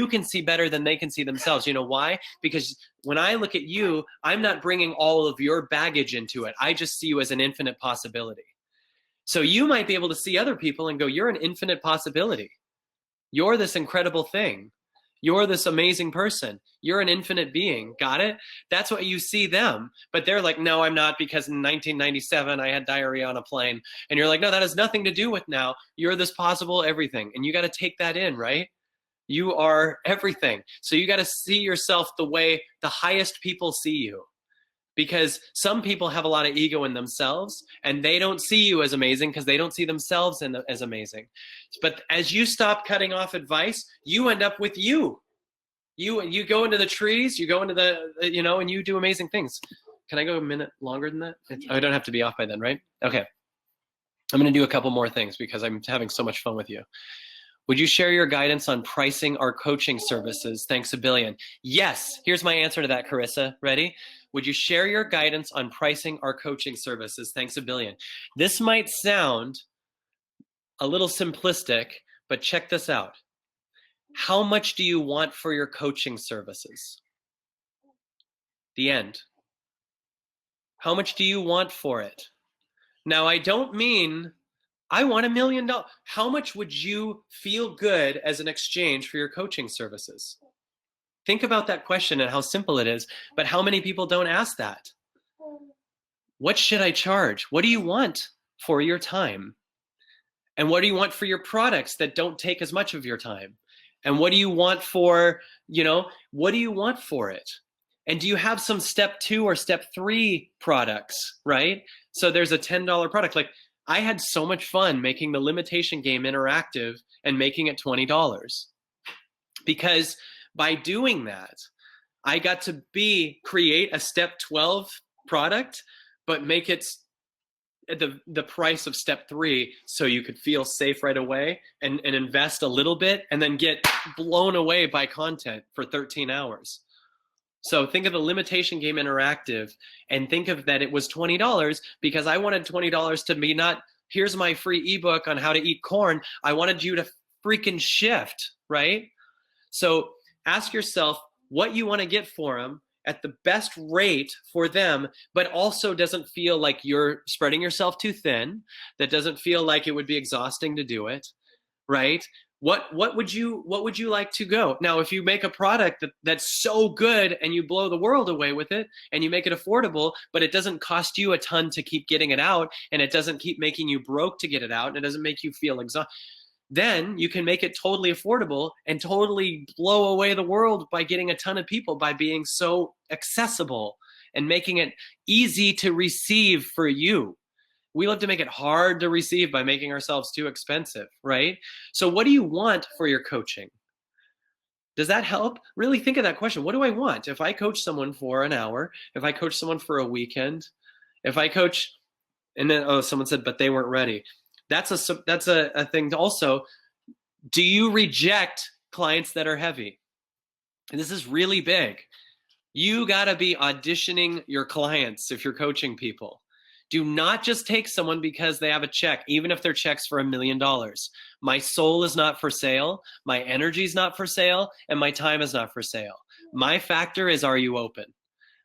can see better than they can see themselves. You know why? Because when I look at you, I'm not bringing all of your baggage into it. I just see you as an infinite possibility. So you might be able to see other people and go, you're an infinite possibility. You're this incredible thing. You're this amazing person. You're an infinite being. Got it? That's what you see them. But they're like, no, I'm not, because in 1997, I had diarrhea on a plane. And you're like, no, that has nothing to do with now. You're this possible everything. And you got to take that in, right? You are everything. So you got to see yourself the way the highest people see you. Because some people have a lot of ego in themselves and they don't see you as amazing because they don't see themselves as amazing. But as you stop cutting off advice, you end up with you. You go into the trees, you go into and you do amazing things. Can I go a minute longer than that? I don't have to be off by then, right? Okay. I'm going to do a couple more things because I'm having so much fun with you. Would you share your guidance on pricing our coaching services? Thanks a billion. Yes. Here's my answer to that, Carissa. Ready? Would you share your guidance on pricing our coaching services? Thanks a billion. This might sound a little simplistic, but check this out. How much do you want for your coaching services? The end. How much do you want for it? Now, I don't mean I want $1 million. How much would you feel good as an exchange for your coaching services? Think about that question and how simple it is, but how many people don't ask that? What should I charge? What do you want for your time? And what do you want for your products that don't take as much of your time? And what do you want for, what do you want for it? And do you have some step 2 or step 3 products, right? So there's a $10 product. Like, I had so much fun making the limitation game interactive and making it $20 because By doing that, I got to create a step 12 product, but make it the price of step 3 so you could feel safe right away and invest a little bit and then get blown away by content for 13 hours. So think of the Limitation Game Interactive and think of that it was $20 because I wanted $20 to be not, here's my free ebook on how to eat corn. I wanted you to freaking shift, right? So ask yourself what you want to get for them at the best rate for them, but also doesn't feel like you're spreading yourself too thin, that doesn't feel like it would be exhausting to do it, right? What would you like to go? Now, if you make a product that's so good and you blow the world away with it and you make it affordable, but it doesn't cost you a ton to keep getting it out and it doesn't keep making you broke to get it out and it doesn't make you feel exhausted, then you can make it totally affordable and totally blow away the world by getting a ton of people by being so accessible and making it easy to receive for you. We love to make it hard to receive by making ourselves too expensive, right? So what do you want for your coaching? Does that help? Really think of that question. What do I want? If I coach someone for an hour, if I coach someone for a weekend, if I coach, and then, someone said, but they weren't ready. That's a thing also. Do you reject clients that are heavy? And this is really big. You got to be auditioning your clients if you're coaching people. Do not just take someone because they have a check, even if their check's for $1 million. My soul is not for sale. My energy is not for sale. And my time is not for sale. My factor is, are you open?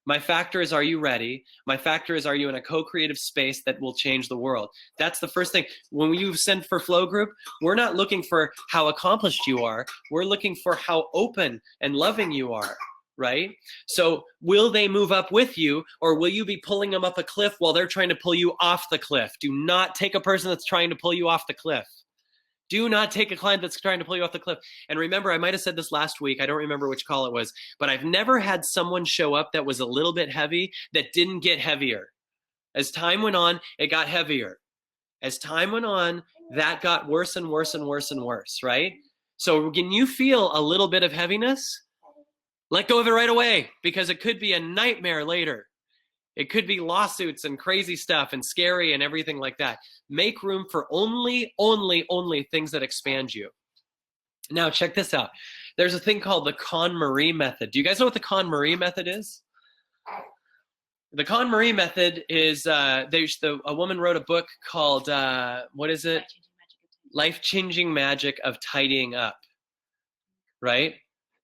My factor is, are you ready? My factor is, are you in a co-creative space that will change the world? That's the first thing. When you send for Flow Group, we're not looking for how accomplished you are. We're looking for how open and loving you are, right? So will they move up with you, or will you be pulling them up a cliff while they're trying to pull you off the cliff? Do not take a person that's trying to pull you off the cliff. Do not take a client that's trying to pull you off the cliff. And remember, I might have said this last week. I don't remember which call it was, but I've never had someone show up that was a little bit heavy that didn't get heavier. As time went on, it got heavier. As time went on, that got worse and worse and worse and worse, right? So when you feel a little bit of heaviness, let go of it right away because it could be a nightmare later. It could be lawsuits and crazy stuff and scary and everything like that. Make room for only things that expand you. Now, check this out. There's a thing called the KonMari method. Do you guys know what the KonMari method is? The KonMari method is, a woman wrote a book called, what is it? Life-Changing Magic of Tidying Up, right?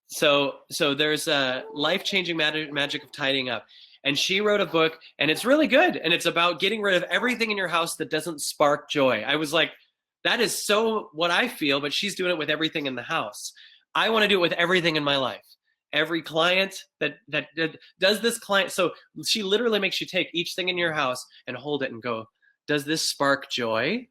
So there's a life-changing magic of tidying up. And she wrote a book, and it's really good. And it's about getting rid of everything in your house that doesn't spark joy. I was like, that is so what I feel, but she's doing it with everything in the house. I want to do it with everything in my life. Every client that does this client. So she literally makes you take each thing in your house and hold it and go, does this spark joy?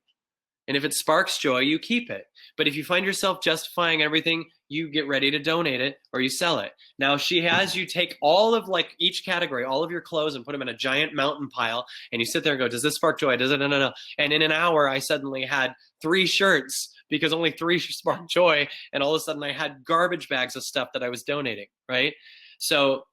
And if it sparks joy, you keep it. But if you find yourself justifying everything, you get ready to donate it or you sell it. Now she has you take all of each category, all of your clothes and put them in a giant mountain pile. And you sit there and go, does this spark joy? Does it? No. And in an hour, I suddenly had 3 shirts because only 3 sparked joy. And all of a sudden I had garbage bags of stuff that I was donating, right? So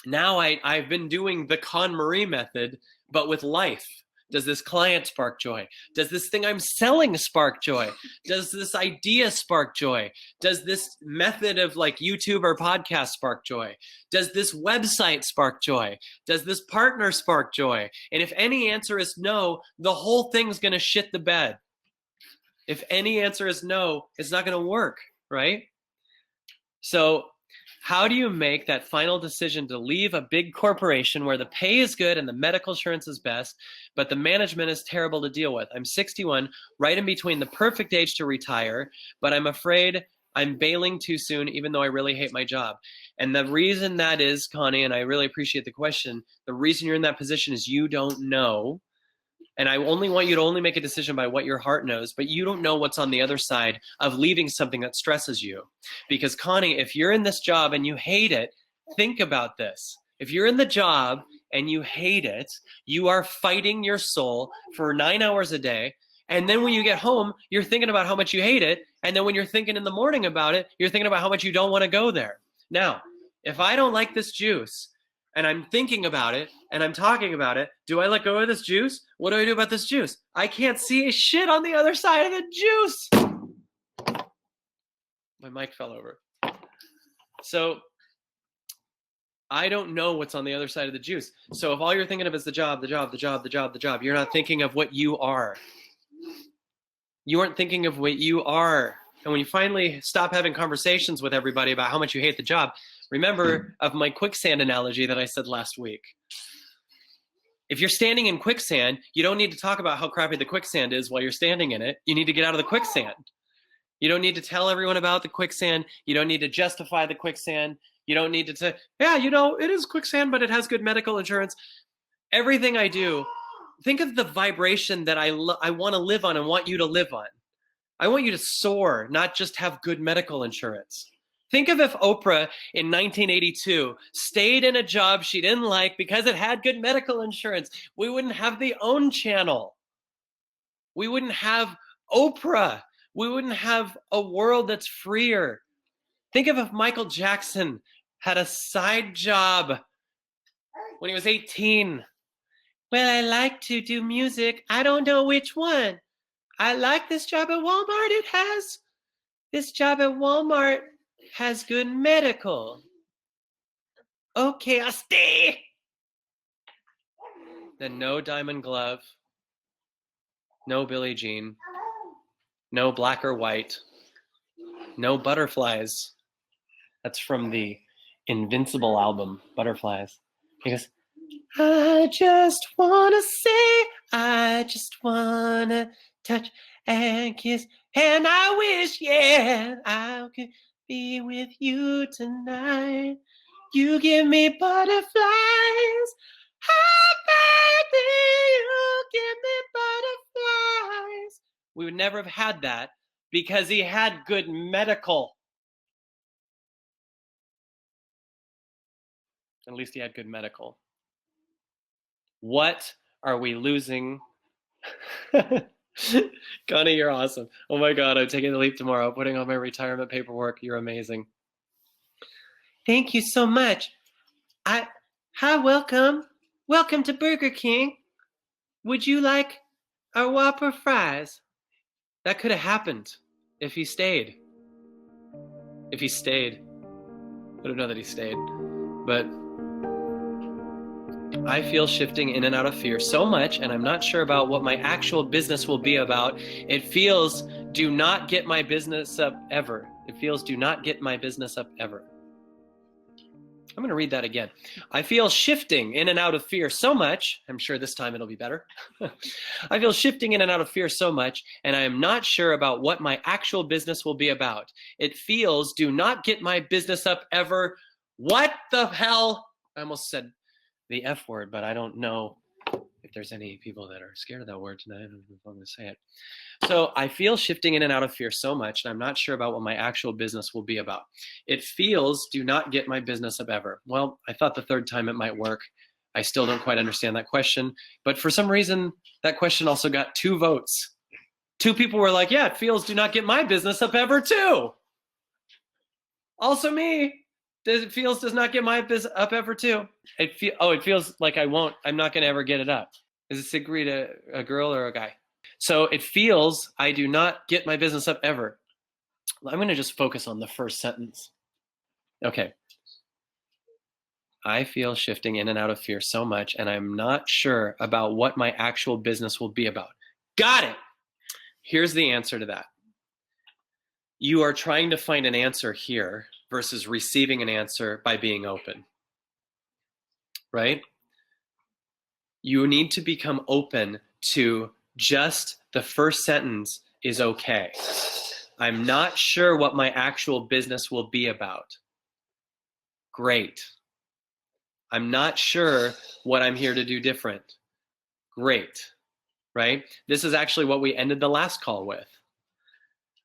now I've been doing the KonMari method, but with life. Does this client spark joy? Does this thing I'm selling spark joy? Does this idea spark joy? Does this method of YouTube or podcast spark joy? Does this website spark joy? Does this partner spark joy? And if any answer is no, the whole thing's going to shit the bed. If any answer is no, it's not going to work, right? So how do you make that final decision to leave a big corporation where the pay is good and the medical insurance is best, but the management is terrible to deal with? I'm 61, right in between the perfect age to retire, but I'm afraid I'm bailing too soon, even though I really hate my job. And the reason that is, Connie, and I really appreciate the question, the reason you're in that position is you don't know. And I only want you to only make a decision by what your heart knows, but you don't know what's on the other side of leaving something that stresses you. Because Connie, if you're in this job and you hate it, think about this. If you're in the job and you hate it, you are fighting your soul for 9 hours a day. And then when you get home, you're thinking about how much you hate it. And then when you're thinking in the morning about it, you're thinking about how much you don't want to go there. Now, if I don't like this juice and I'm thinking about it and I'm talking about it, do I let go of this juice? What do I do about this juice? I can't see a shit on the other side of the juice. My mic fell over. So I don't know what's on the other side of the juice. So if all you're thinking of is the job, you're not thinking of what you are. You aren't thinking of what you are. And when you finally stop having conversations with everybody about how much you hate the job, remember of my quicksand analogy that I said last week. If you're standing in quicksand, you don't need to talk about how crappy the quicksand is while you're standing in it. You need to get out of the quicksand. You don't need to tell everyone about the quicksand. You don't need to justify the quicksand. You don't need to say, yeah, it is quicksand, but it has good medical insurance. Everything I do, think of the vibration that I want to live on and want you to live on. I want you to soar, not just have good medical insurance. Think of if Oprah in 1982 stayed in a job she didn't like because it had good medical insurance. We wouldn't have the OWN channel. We wouldn't have Oprah. We wouldn't have a world that's freer. Think of if Michael Jackson had a side job when he was 18. Well, I like to do music. I don't know which one. I like this job at Walmart. This job at Walmart has good medical. Okay, I'll stay. Then no Diamond Glove, no Billie Jean, no Black or White, no Butterflies. That's from the Invincible album, Butterflies. He goes, I just wanna say, I just wanna touch and kiss, and I wish, yeah, I could be with you tonight. You give me butterflies, baby, you give me butterflies. We would never have had that because he had good medical. At least he had good medical. What are we losing? Connie, you're awesome. Oh my God, I'm taking the leap tomorrow, putting on my retirement paperwork. You're amazing. Thank you so much. Hi, welcome. Welcome to Burger King. Would you like our Whopper fries? That could have happened if he stayed. If he stayed. I don't know that he stayed, but I feel shifting in and out of fear so much, and I'm not sure about what my actual business will be about. It feels, do not get my business up ever. It feels, do not get my business up ever. I'm going to read that again. I feel shifting in and out of fear so much. I'm sure this time it'll be better. I feel shifting in and out of fear so much, and I am not sure about what my actual business will be about. It feels, do not get my business up ever. What the hell? I almost said the F word, but I don't know if there's any people that are scared of that word tonight. I don't know if I'm going to say it. So I feel shifting in and out of fear so much, and I'm not sure about what my actual business will be about. It feels, do not get my business up ever. Well, I thought the third time it might work. I still don't quite understand that question, but for some reason, that question also got 2 votes. 2 people were like, yeah, it feels, do not get my business up ever too. Also me. It feels does not get my business up ever too. It feels like I'm not going to ever get it up. Is it Sigrid a girl or a guy? So it feels I do not get my business up ever. I'm going to just focus on the first sentence. Okay. I feel shifting in and out of fear so much, and I'm not sure about what my actual business will be about. Got it. Here's the answer to that. You are trying to find an answer here versus receiving an answer by being open, right? You need to become open to just the first sentence is okay. I'm not sure what my actual business will be about. Great. I'm not sure what I'm here to do different. Great, right? This is actually what we ended the last call with.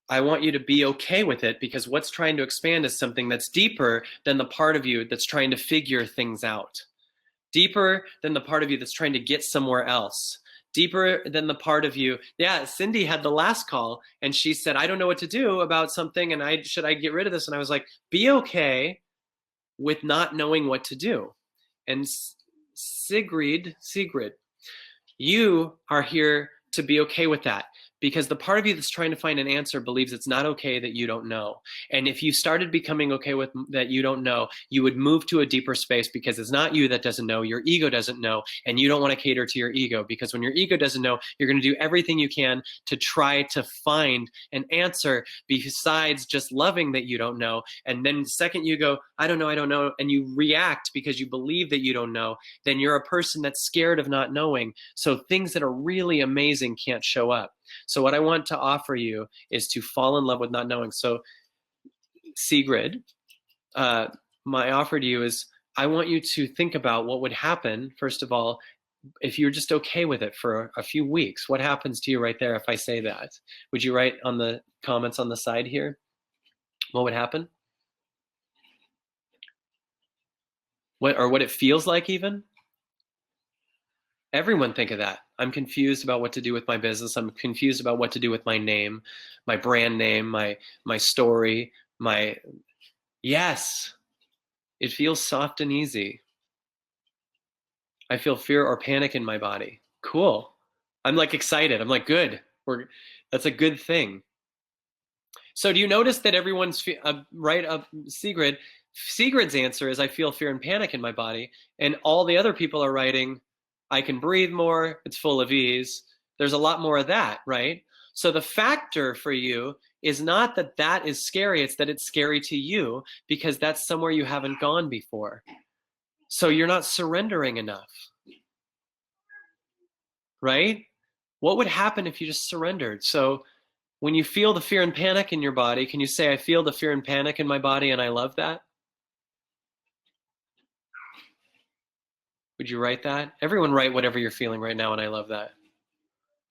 I want you to be okay with it because what's trying to expand is something that's deeper than the part of you that's trying to figure things out. Deeper than the part of you that's trying to get somewhere else. Deeper than the part of you. Yeah, Cindy had the last call and she said, I don't know what to do about something and should I get rid of this? And I was like, be okay with not knowing what to do. And Sigrid, you are here to be okay with that, because the part of you that's trying to find an answer believes it's not okay that you don't know. And if you started becoming okay with that you don't know, you would move to a deeper space, because it's not you that doesn't know, your ego doesn't know, and you don't want to cater to your ego, because when your ego doesn't know, you're going to do everything you can to try to find an answer besides just loving that you don't know. And then the second you go, I don't know, and you react because you believe that you don't know, then you're a person that's scared of not knowing. So things that are really amazing can't show up. So what I want to offer you is to fall in love with not knowing. So Sigrid, my offer to you is, I want you to think about what would happen, first of all, if you're just okay with it for a few weeks. What happens to you right there if I say that? Would you write on the comments on the side here? What would happen? What it feels like even? Everyone think of that. I'm confused about what to do with my business. I'm confused about what to do with my name, my brand name, my story, yes, it feels soft and easy. I feel fear or panic in my body. Cool. I'm like excited. I'm like, good. That's a good thing. So do you notice that everyone's right up Sigrid's answer is, I feel fear and panic in my body, and all the other people are writing, I can breathe more, it's full of ease. There's a lot more of that, right? So the factor for you is not that that is scary, it's that it's scary to you because that's somewhere you haven't gone before. So you're not surrendering enough, right? What would happen if you just surrendered? So when you feel the fear and panic in your body, can you say, I feel the fear and panic in my body and I love that? Would you write that? Everyone write whatever you're feeling right now and I love that.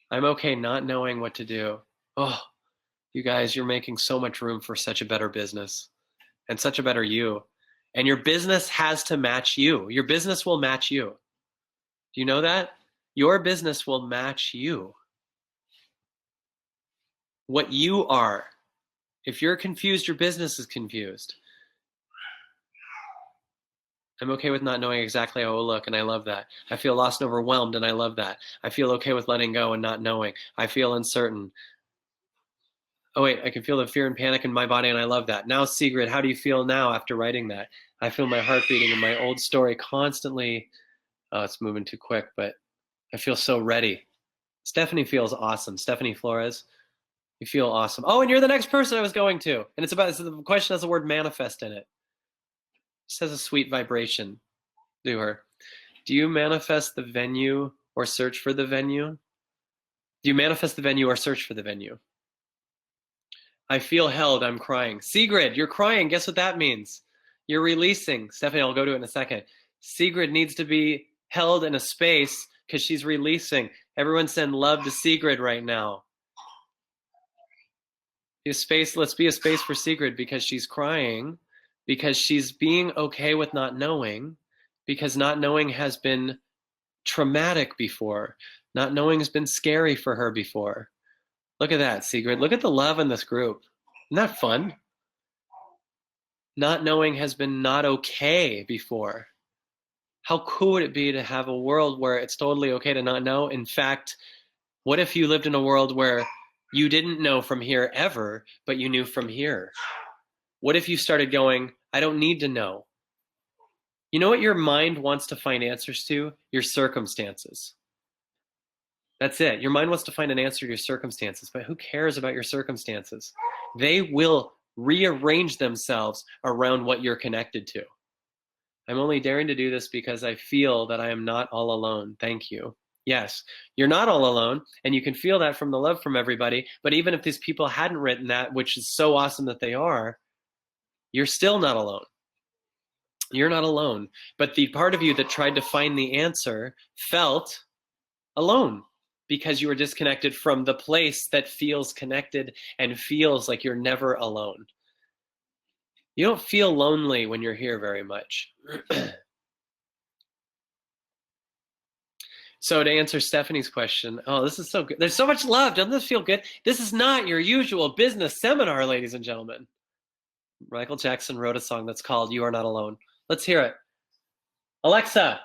I'm okay not knowing what to do. Oh, you guys, you're making so much room for such a better business and such a better you. And your business has to match you. Your business will match you. Do you know that? Your business will match you. What you are. If you're confused, your business is confused. I'm okay with not knowing exactly how it will look, and I love that. I feel lost and overwhelmed, and I love that. I feel okay with letting go and not knowing. I feel uncertain. Oh wait, I can feel the fear and panic in my body, and I love that. Now, Sigrid, how do you feel now after writing that? I feel my heart beating and my old story constantly. Oh, it's moving too quick, but I feel so ready. Stephanie feels awesome. Stephanie Flores, you feel awesome. Oh, and you're the next person I was going to. And the question has the word manifest in it. It says a sweet vibration to her. Do you manifest the venue or search for the venue? Do you manifest the venue or search for the venue? I feel held. I'm crying. Sigrid, you're crying. Guess what that means? You're releasing. Stephanie, I'll go to it in a second. Sigrid needs to be held in a space because she's releasing. Everyone send love to Sigrid right now. Let's be a space for Sigrid because she's crying, because she's being okay with not knowing, because not knowing has been traumatic before. Not knowing has been scary for her before. Look at that, Sigrid. Look at the love in this group. Isn't that fun? Not knowing has been not okay before. How cool would it be to have a world where it's totally okay to not know? In fact, what if you lived in a world where you didn't know from here ever, but you knew from here? What if you started going, I don't need to know? You know what your mind wants to find answers to? Your circumstances. That's it. Your mind wants to find an answer to your circumstances, but who cares about your circumstances? They will rearrange themselves around what you're connected to. I'm only daring to do this because I feel that I am not all alone. Thank you. Yes, you're not all alone, and you can feel that from the love from everybody, but even if these people hadn't written that, which is so awesome that they are, you're still not alone. You're not alone. But the part of you that tried to find the answer felt alone because you were disconnected from the place that feels connected and feels like you're never alone. You don't feel lonely when you're here very much. So to answer Stephanie's question, oh, this is so good. There's so much love. Doesn't this feel good? This is not your usual business seminar, ladies and gentlemen. Michael Jackson wrote a song that's called You Are Not Alone. Let's hear it. Alexa,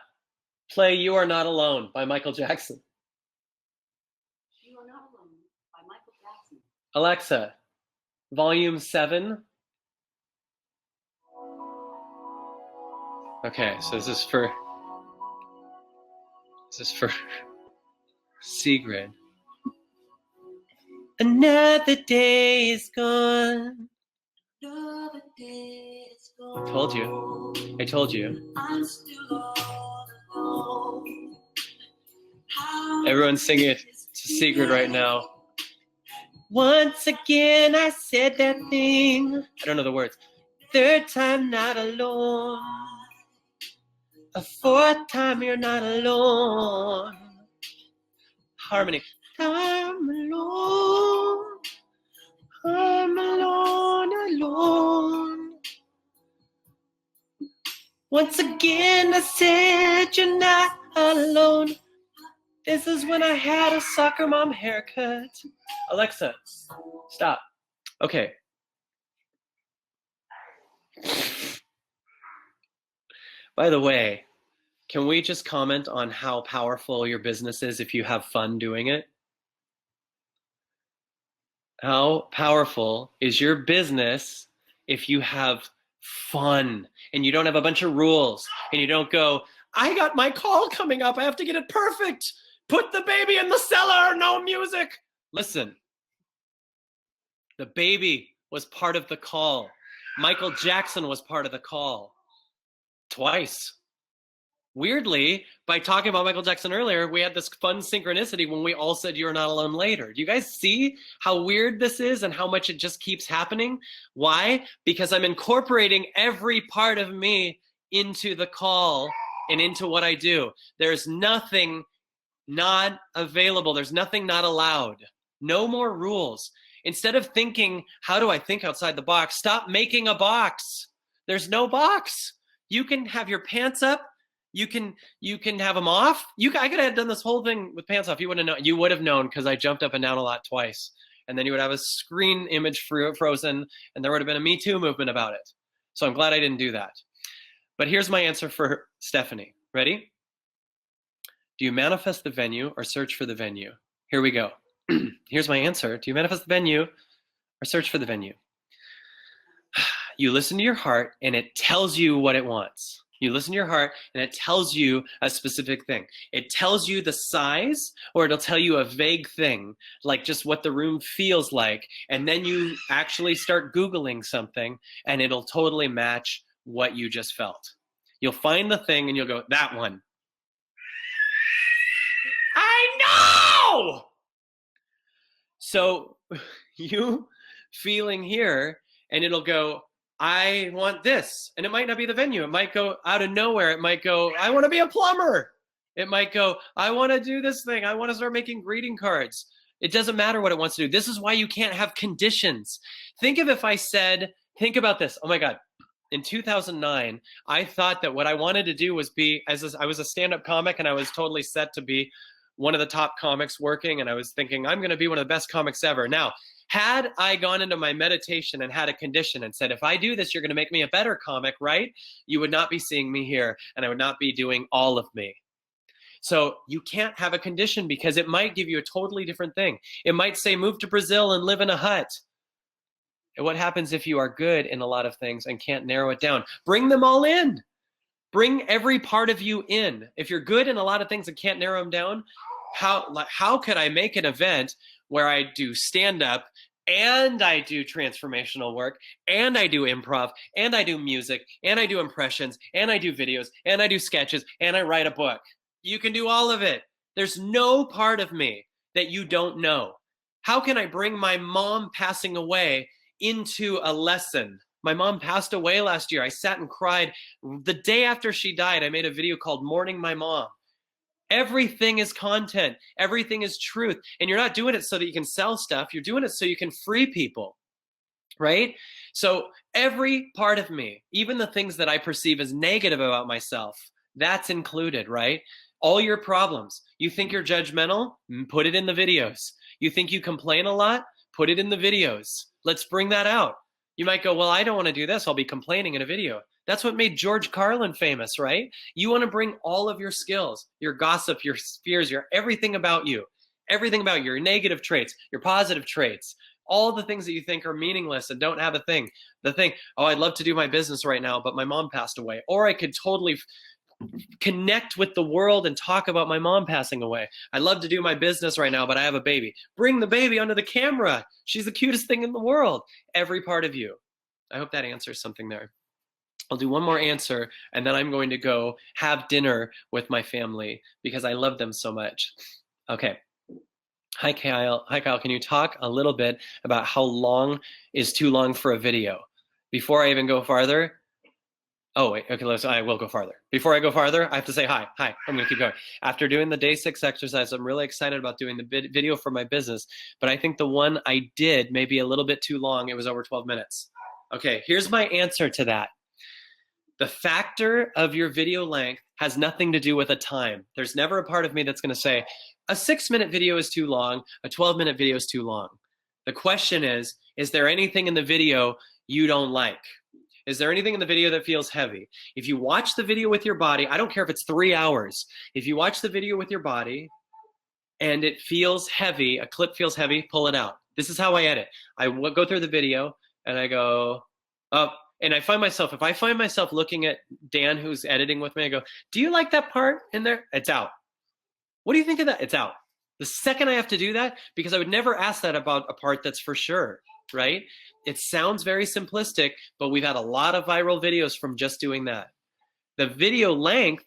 play You Are Not Alone by Michael Jackson. You Are Not Alone by Michael Jackson. Alexa, volume 7. Okay, so this is for Sigrid. Another day is gone. Another day is gone. I told you. I'm still all alone. Everyone sing it to Sigrid right now. Once again I said that thing. I don't know the words. Third time not alone. A fourth time you're not alone. Harmony. I'm alone. I'm alone. Once again I said you're not alone. This is when I had a soccer mom haircut. Alexa, stop. Okay. By the way, can we just comment on how powerful your business is if you have fun doing it? How powerful is your business if you have fun and you don't have a bunch of rules and you don't go, I got my call coming up. I have to get it perfect. Put the baby in the cellar. No music. Listen, the baby was part of the call. Michael Jackson was part of the call. Twice. Weirdly, by talking about Michael Jackson earlier, we had this fun synchronicity when we all said You're Not Alone later. Do you guys see how weird this is and how much it just keeps happening? Why? Because I'm incorporating every part of me into the call and into what I do. There's nothing not available. There's nothing not allowed. No more rules. Instead of thinking, how do I think outside the box? Stop making a box. There's no box. You can have your pants up. You can have them off. I could have done this whole thing with pants off. You would have known because I jumped up and down a lot twice. And then you would have a screen image frozen, and there would have been a Me Too movement about it. So I'm glad I didn't do that. But here's my answer for Stephanie. Ready? Do you manifest the venue or search for the venue? Here we go. Here's my answer. Do you manifest the venue or search for the venue? You listen to your heart, and it tells you what it wants. You listen to your heart, and it tells you a specific thing. It tells you the size, or it'll tell you a vague thing, like just what the room feels like. And then you actually start Googling something, and it'll totally match what you just felt. You'll find the thing, and you'll go, that one. I know! So you feeling here, and it'll go, I want this. And it might not be the venue. It might go out of nowhere. It might go, I want to be a plumber. It might go, I want to do this thing. I want to start making greeting cards. It doesn't matter what it wants to do. This is why you can't have conditions. Think of if I said, think about this. Oh my God. In 2009, I thought that what I wanted to do was I was a stand-up comic, and I was totally set to be one of the top comics working. And I was thinking, I'm going to be one of the best comics ever. Now, had I gone into my meditation and had a condition and said, if I do this, you're going to make me a better comic, right? You would not be seeing me here, and I would not be doing all of me. So you can't have a condition because it might give you a totally different thing. It might say, move to Brazil and live in a hut. And what happens if you are good in a lot of things and can't narrow it down? Bring them all in. Bring every part of you in. If you're good in a lot of things and can't narrow them down, how could I make an event where I do stand-up and I do transformational work and I do improv and I do music and I do impressions and I do videos and I do sketches and I write a book? You can do all of it. There's no part of me that you don't know. How can I bring my mom passing away into a lesson? My mom passed away last year. I sat and cried. The day after she died, I made a video called Mourning My Mom. Everything is content. Everything is truth. And you're not doing it so that you can sell stuff. You're doing it so you can free people, right? So every part of me, even the things that I perceive as negative about myself, that's included, right? All your problems. You think you're judgmental? Put it in the videos. You think you complain a lot? Put it in the videos. Let's bring that out. You might go, well, I don't want to do this. I'll be complaining in a video. That's what made George Carlin famous, right? You want to bring all of your skills, your gossip, your fears, your everything about you, your negative traits, your positive traits, all the things that you think are meaningless and don't have a thing. The thing, oh, I'd love to do my business right now, but my mom passed away. Or I could totally connect with the world and talk about my mom passing away. I love to do my business right now, but I have a baby. Bring the baby onto the camera. She's the cutest thing in the world. Every part of you. I hope that answers something there. I'll do one more answer, and then I'm going to go have dinner with my family because I love them so much. Okay. Hi, Kyle. Hi, Kyle. Can you talk a little bit about how long is too long for a video? Before I even go farther, oh, wait, okay, I will go farther. Before I go farther, I have to say hi. Hi, I'm going to keep going. After doing the day 6 exercise, I'm really excited about doing the video for my business, but I think the one I did may be a little bit too long. It was over 12 minutes. Okay, here's my answer to that. The factor of your video length has nothing to do with a time. There's never a part of me that's going to say, a 6-minute video is too long, a 12-minute video is too long. The question is there anything in the video you don't like? Is there anything in the video that feels heavy? If you watch the video with your body, I don't care if it's 3 hours. If you watch the video with your body and it feels heavy, a clip feels heavy, pull it out. This is how I edit. I go through the video and I go, oh, and if I find myself looking at Dan, who's editing with me, I go, do you like that part in there? It's out. What do you think of that? It's out. The second I have to do that, because I would never ask that about a part that's for sure, right? It sounds very simplistic, but we've had a lot of viral videos from just doing that. The video length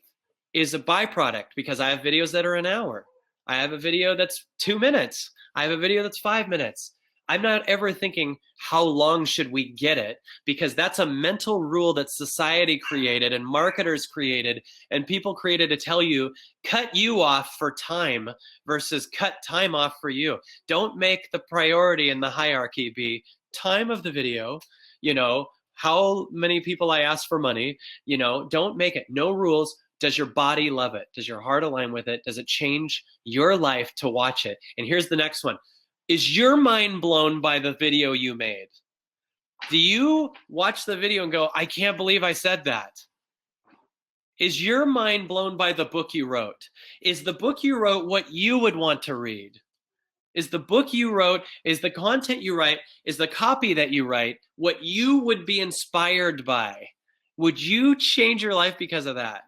is a byproduct because I have videos that are an hour. I have a video that's 2 minutes. I have a video that's 5 minutes. I'm not ever thinking, how long should we get it? Because that's a mental rule that society created and marketers created and people created to tell you, cut you off for time versus cut time off for you. Don't make the priority in the hierarchy be time of the video, how many people I ask for money, don't make it. No rules. Does your body love it? Does your heart align with it? Does it change your life to watch it? And here's the next one. Is your mind blown by the video you made? Do you watch the video and go, I can't believe I said that? Is your mind blown by the book you wrote? Is the book you wrote what you would want to read? Is the book you wrote, is the content you write, is the copy that you write what you would be inspired by? Would you change your life because of that?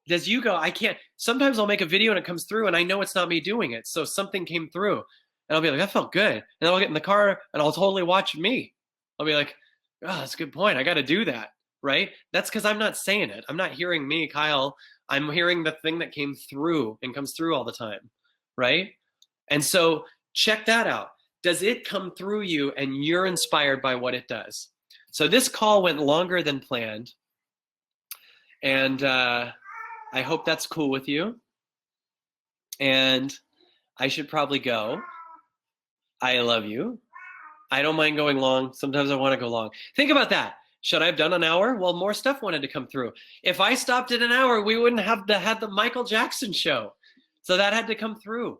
Does you go, I can't, sometimes I'll make a video and it comes through and I know it's not me doing it. So something came through and I'll be like, that felt good. And then I'll get in the car and I'll totally watch me. I'll be like, oh, that's a good point. I got to do that, right? That's because I'm not saying it. I'm not hearing me, Kyle. I'm hearing the thing that came through and comes through all the time, right? And so check that out. Does it come through you and you're inspired by what it does? So this call went longer than planned. And I hope that's cool with you. And I should probably go. I love you. I don't mind going long. Sometimes I want to go long. Think about that. Should I have done an hour? Well, more stuff wanted to come through. If I stopped at an hour, we wouldn't have had the Michael Jackson show. So that had to come through.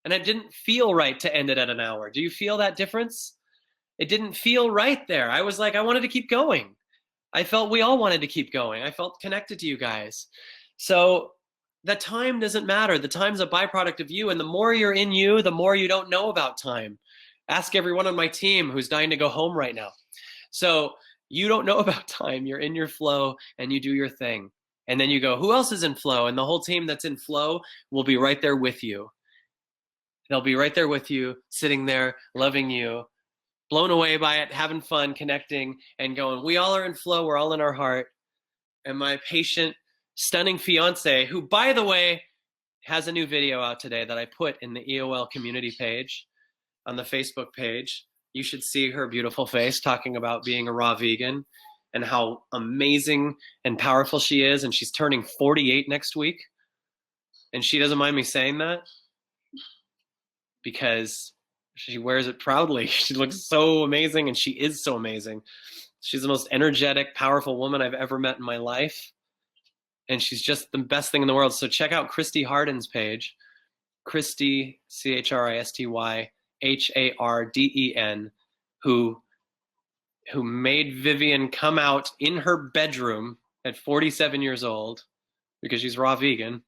And it didn't feel right to end it at an hour. Do you feel that difference? It didn't feel right there. I was like, I wanted to keep going. I felt we all wanted to keep going. I felt connected to you guys. So the time doesn't matter. The time's a byproduct of you. And the more you're in you, the more you don't know about time. Ask everyone on my team who's dying to go home right now. So you don't know about time. You're in your flow and you do your thing. And then you go, who else is in flow? And the whole team that's in flow will be right there with you. They'll be right there with you, sitting there, loving you, blown away by it, having fun, connecting, and going, we all are in flow. We're all in our heart. And my patient, stunning fiance, who, by the way, has a new video out today that I put in the EOL community page on the Facebook page. You should see her beautiful face talking about being a raw vegan and how amazing and powerful she is. And she's turning 48 next week. And she doesn't mind me saying that because she wears it proudly. She looks so amazing and she is so amazing. She's the most energetic, powerful woman I've ever met in my life. and she's just the best thing in the world. So check out Christy Harden's page, Christy, ChristyHarden, who made Vivian come out in her bedroom at 47 years old because she's raw vegan.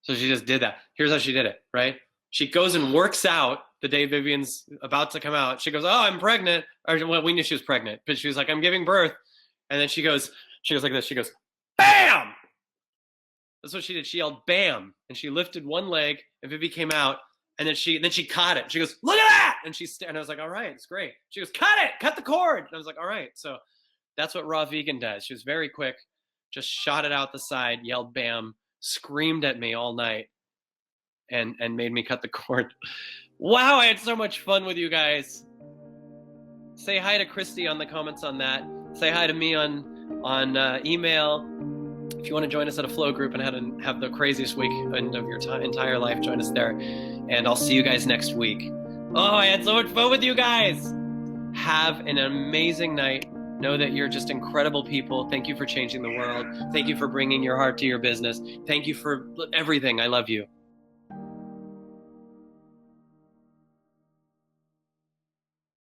So she just did that. Here's how she did it, right? She goes and works out the day Vivian's about to come out. She goes, "Oh, I'm pregnant." Or, well, we knew she was pregnant, but she was like, "I'm giving birth." And then she goes like this. She goes, "Bam!" That's what she did. She yelled, "Bam!" And she lifted one leg, and Vivi came out, and then she caught it. She goes, "Look at that!" And I was like, "All right, it's great." She goes, "Cut the cord." And I was like, "All right." So that's what raw vegan does. She was very quick, just shot it out the side, yelled "bam," screamed at me all night, and made me cut the cord. Wow, I had so much fun with you guys. Say hi to Christy on the comments on that. Say hi to me on email. If you want to join us at a flow group and have the craziest weekend of your entire life, join us there. And I'll see you guys next week. Oh, I had so much fun with you guys. Have an amazing night. Know that you're just incredible people. Thank you for changing the world. Thank you for bringing your heart to your business. Thank you for everything. I love you.